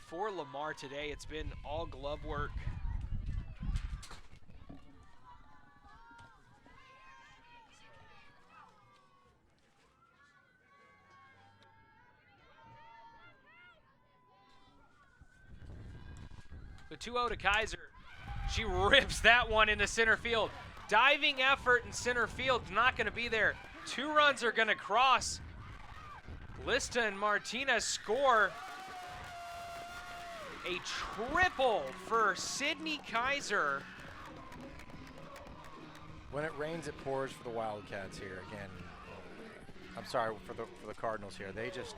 for Lamar today. It's been all glove work. The 2-0 to Kaiser. She rips that one into center field. Diving effort in center field, not going to be there. 2 runs are going to cross. Lista and Martinez score. A triple for Sydney Kaiser. When it rains, it pours for the Wildcats here. Again, I'm sorry for the Cardinals here. They just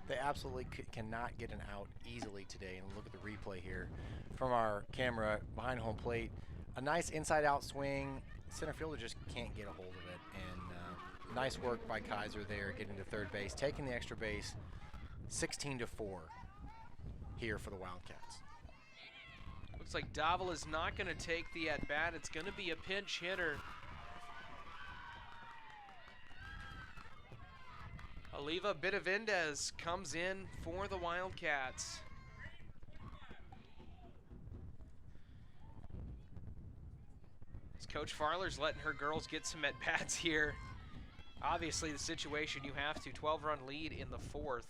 they absolutely cannot get an out easily today. And look at the replay here from our camera behind home plate. A nice inside-out swing. Center fielder just can't get a hold of it. And nice work by Kaiser there, getting to third base, taking the extra base. 16-4 here for the Wildcats. Looks like Davila is not going to take the at-bat. It's going to be a pinch hitter. Oliva Benavidez comes in for the Wildcats. Coach Farler's letting her girls get some at-bats here Obviously, the situation you have to. 12-run lead in the fourth.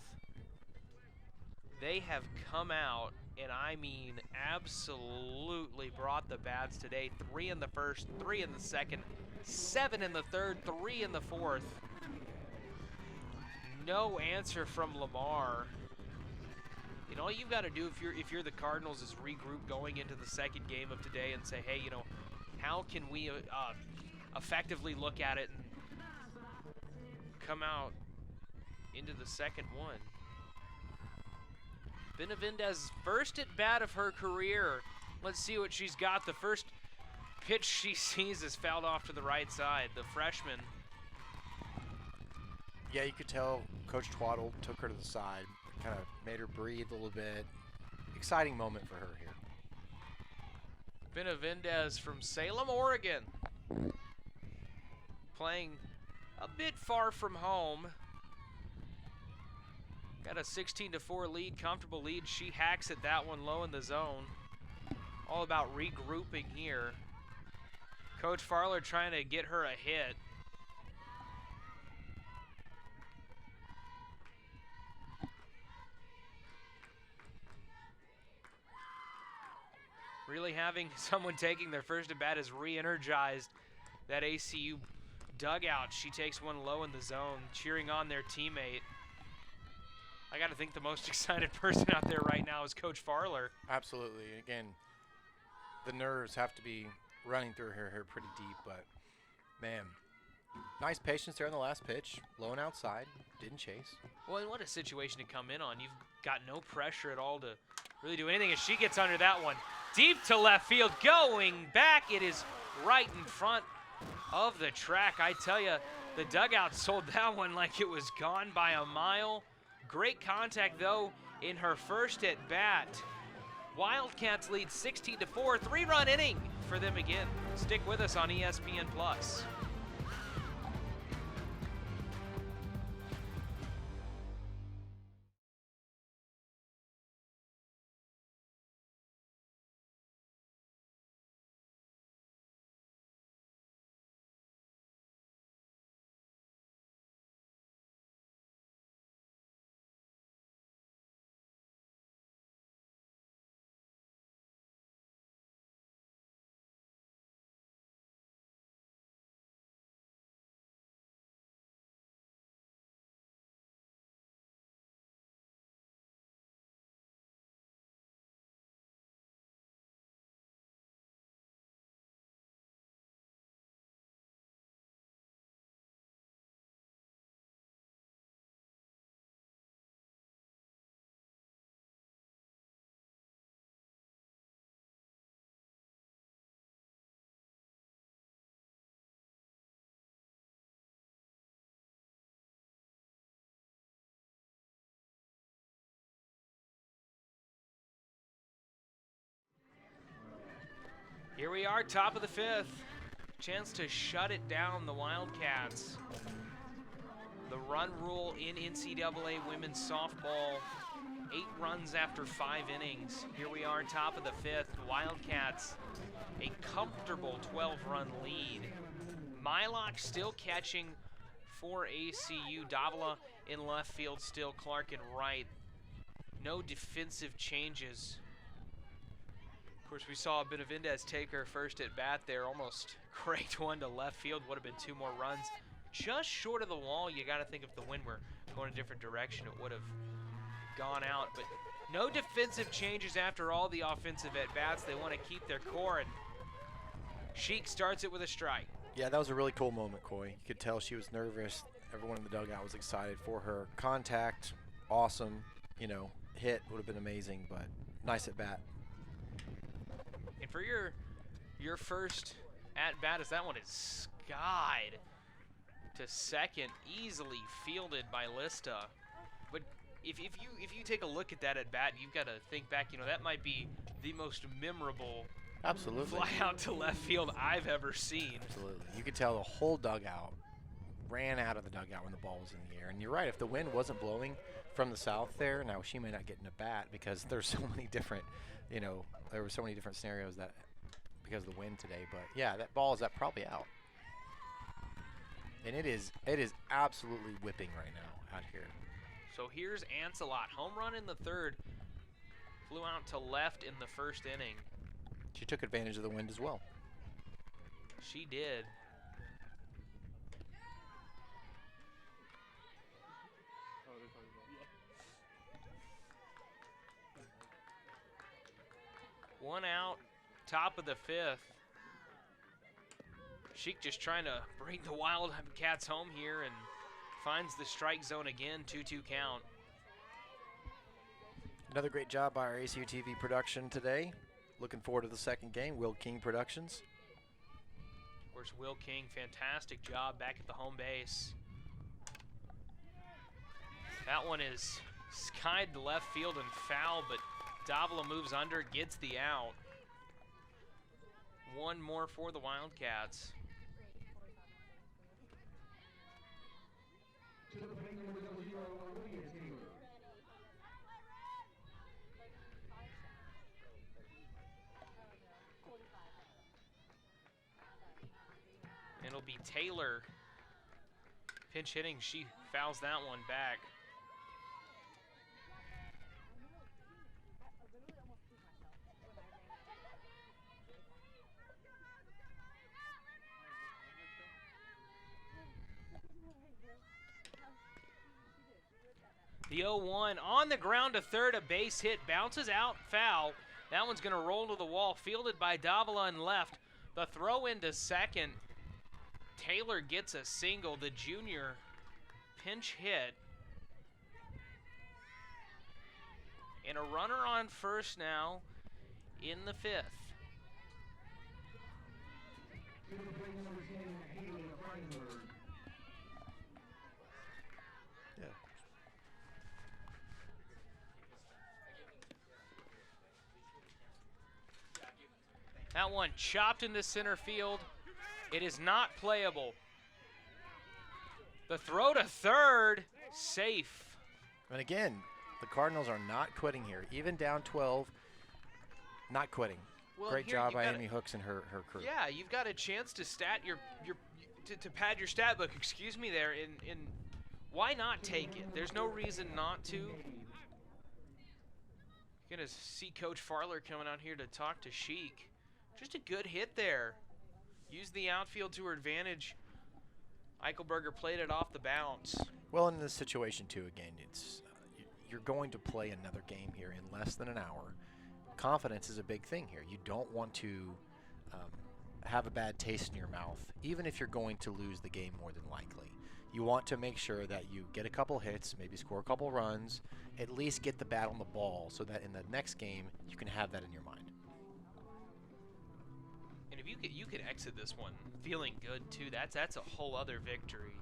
They have come out and, I mean, absolutely brought the bats today. 3 in the first, 3 in the second, 7 in the third, 3 in the fourth. No answer from Lamar. And all you've got to do if you're the Cardinals is regroup going into the second game of today and say, hey, you know, how can we effectively look at it and come out into the second one. Benavidez, first at bat of her career. Let's see what she's got. The first pitch she sees is fouled off to the right side. The freshman. Yeah, you could tell Coach Twaddle took her to the side, kind of made her breathe a little bit. Exciting moment for her here. Benavidez from Salem, Oregon. Playing a bit far from home. Got a 16-4 lead, comfortable lead. She hacks at that one low in the zone. All about regrouping here. Coach Farler trying to get her a hit. Really having someone taking their first at bat has re-energized that ACU dugout. She takes one low in the zone, cheering on their teammate. I got to think the most excited person out there right now is Coach Farler. Absolutely. Again, the nerves have to be running through her here pretty deep, but man, nice patience there on the last pitch. Low and outside, didn't chase. Well, and what a situation to come in on. You've got no pressure at all to really do anything as she gets under that one. Deep to left field, going back. It is right in front of the track. I tell you, the dugout sold that one like it was gone by a mile. Great contact, though, in her first at bat. Wildcats lead 16-4, 3-run inning for them again. Stick with us on ESPN+. Here we are, top of the fifth. Chance to shut it down, the Wildcats. The run rule in NCAA women's softball, 8 runs after 5 innings. Here we are, top of the fifth. Wildcats, a comfortable 12-run lead. Mylock still catching for ACU. Davila in left field still, Clark in right. No defensive changes. Of course, we saw Benavidez take her first at bat there, almost cranked one to left field. Would have been 2 more runs. Just short of the wall. You got to think if the wind were going a different direction, it would have gone out. But no defensive changes after all the offensive at-bats. They want to keep their core, and Sheik starts it with a strike. Yeah, that was a really cool moment, Coy. You could tell she was nervous. Everyone in the dugout was excited for her. Contact, awesome. You know, hit would have been amazing, but nice at-bat. And for your first at-bat, as that one is skied to second, easily fielded by Lista. But if you take a look at that at-bat, you've got to think back, you know, that might be the most memorable fly out to left field I've ever seen. Absolutely. You could tell the whole dugout ran out of the dugout when the ball was in the air. And you're right, if the wind wasn't blowing from the south there, now she may not get in a bat because there's so many different, you know, there were so many different scenarios that because of the wind today. But yeah, that ball is probably out. And it is absolutely whipping right now out here. So here's Ancelot, home run in the third. Flew out to left in the first inning. She took advantage of the wind as well. She did. One out, top of the fifth. Sheik just trying to bring the Wildcats home here and finds the strike zone again, 2-2 count. Another great job by our ACUTV production today. Looking forward to the second game, Will King Productions. Of course, Will King, fantastic job back at the home base. That one is skied to left field and foul, but Davila moves under, gets the out. One more for the Wildcats. It'll be Taylor pinch hitting. She fouls that one back. The 0-1 on the ground to third, a base hit, bounces out, foul. That one's going to roll to the wall, fielded by Davila and left. The throw into second. Taylor gets a single, the junior pinch hit. And a runner on first now in the fifth. Yeah. That one chopped into center field. It is not playable. The throw to third, safe. And again, the Cardinals are not quitting here. Even down 12, not quitting. Well, great here job by gotta, Amy Hooks and her crew. Yeah, you've got a chance to to pad your stat book, excuse me there, and why not take it? There's no reason not to. You're gonna see Coach Farler coming out here to talk to Sheik. Just a good hit there. Used the outfield to her advantage. Eichelberger played it off the bounce. Well, in this situation too, again, it's you're going to play another game here in less than an hour. Confidence is a big thing here. You don't want to have a bad taste in your mouth, even if you're going to lose the game more than likely. You want to make sure that you get a couple hits, maybe score a couple runs, at least get the bat on the ball so that in the next game you can have that in your mind. And if you could exit this one feeling good too, that's a whole other victory.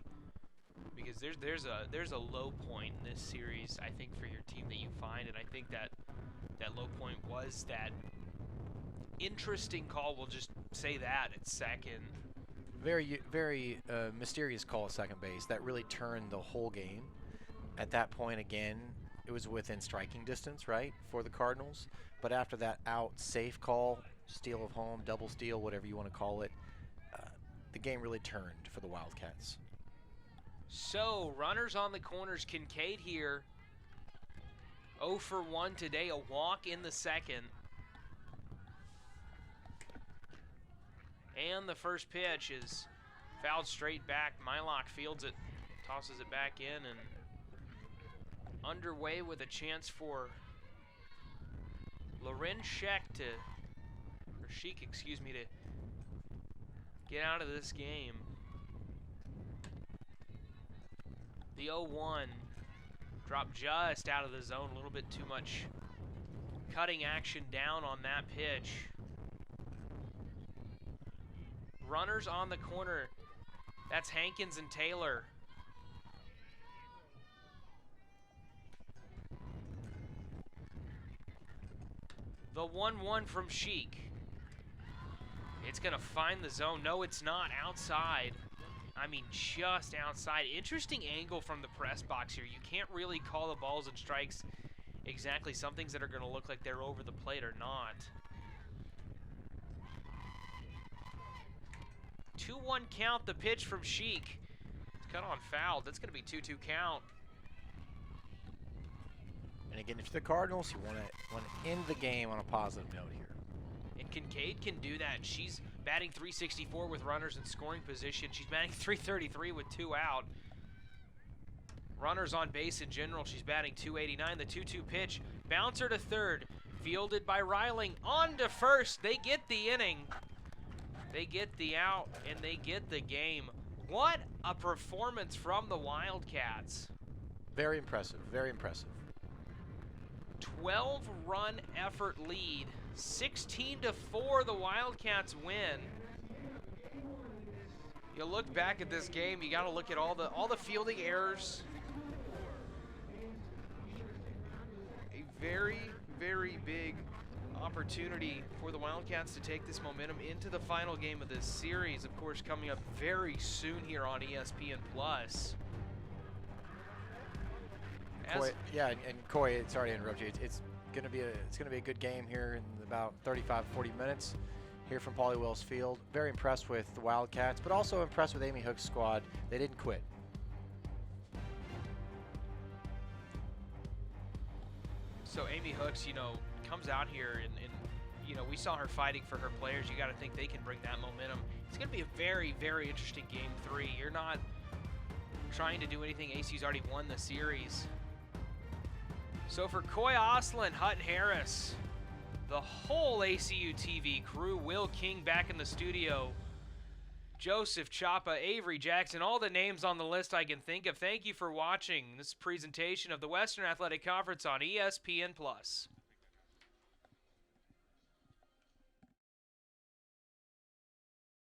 Because there's a low point in this series, I think, for your team that you find, and I think that low point was that interesting call. We'll just say that at second. Very mysterious call at second base that really turned the whole game. At that point, again, it was within striking distance, right, for the Cardinals. But after that out, safe call, steal of home, double steal, whatever you want to call it, the game really turned for the Wildcats. So, runners on the corners. Kincaid here. 0 for 1 today, a walk in the second. And the first pitch is fouled straight back. Mylock fields it, tosses it back in, and underway with a chance for Loren Sheik to get out of this game. The 0-1 dropped just out of the zone, a little bit too much cutting action down on that pitch. Runners on the corner. That's Hankins and Taylor. The 1-1 from Sheik. It's going to find the zone. No, it's not. Outside. I mean, just outside. Interesting angle from the press box here. You can't really call the balls and strikes exactly. Some things that are going to look like they're over the plate or not. 2-1 count, the pitch from Sheik. cut on foul. That's going to be 2-2 count. And again, if you're the Cardinals, you want to end the game on a positive note here. And Kincaid can do that. She's batting .364 with runners in scoring position. She's batting .333 with 2 out. Runners on base in general, she's batting .289. The 2-2 pitch, bouncer to third, fielded by Reiling, on to first. They get the inning. They get the out, and they get the game. What a performance from the Wildcats. Very impressive, very impressive. 12-run effort lead. 16-4, the Wildcats win. You look back at this game, you got to look at all the fielding errors. A very, very big opportunity for the Wildcats to take this momentum into the final game of this series. Of course, coming up very soon here on ESPN Plus. Yeah, and Coy, sorry to interrupt you. It's gonna be a good game here in about 35-40 minutes here from Pauley Wells Field. Very impressed with the Wildcats, but also impressed with Amy Hook's squad. They didn't quit. So Amy Hooks, comes out here and we saw her fighting for her players. You got to think they can bring that momentum. It's going to be a very, very interesting game 3. You're not trying to do anything. ACU's already won the series. So for Coy Oslin, Hutton Harris, the whole ACUTV crew, Will King back in the studio, Joseph Chapa, Avery Jackson, all the names on the list I can think of. Thank you for watching this presentation of the Western Athletic Conference on ESPN Plus.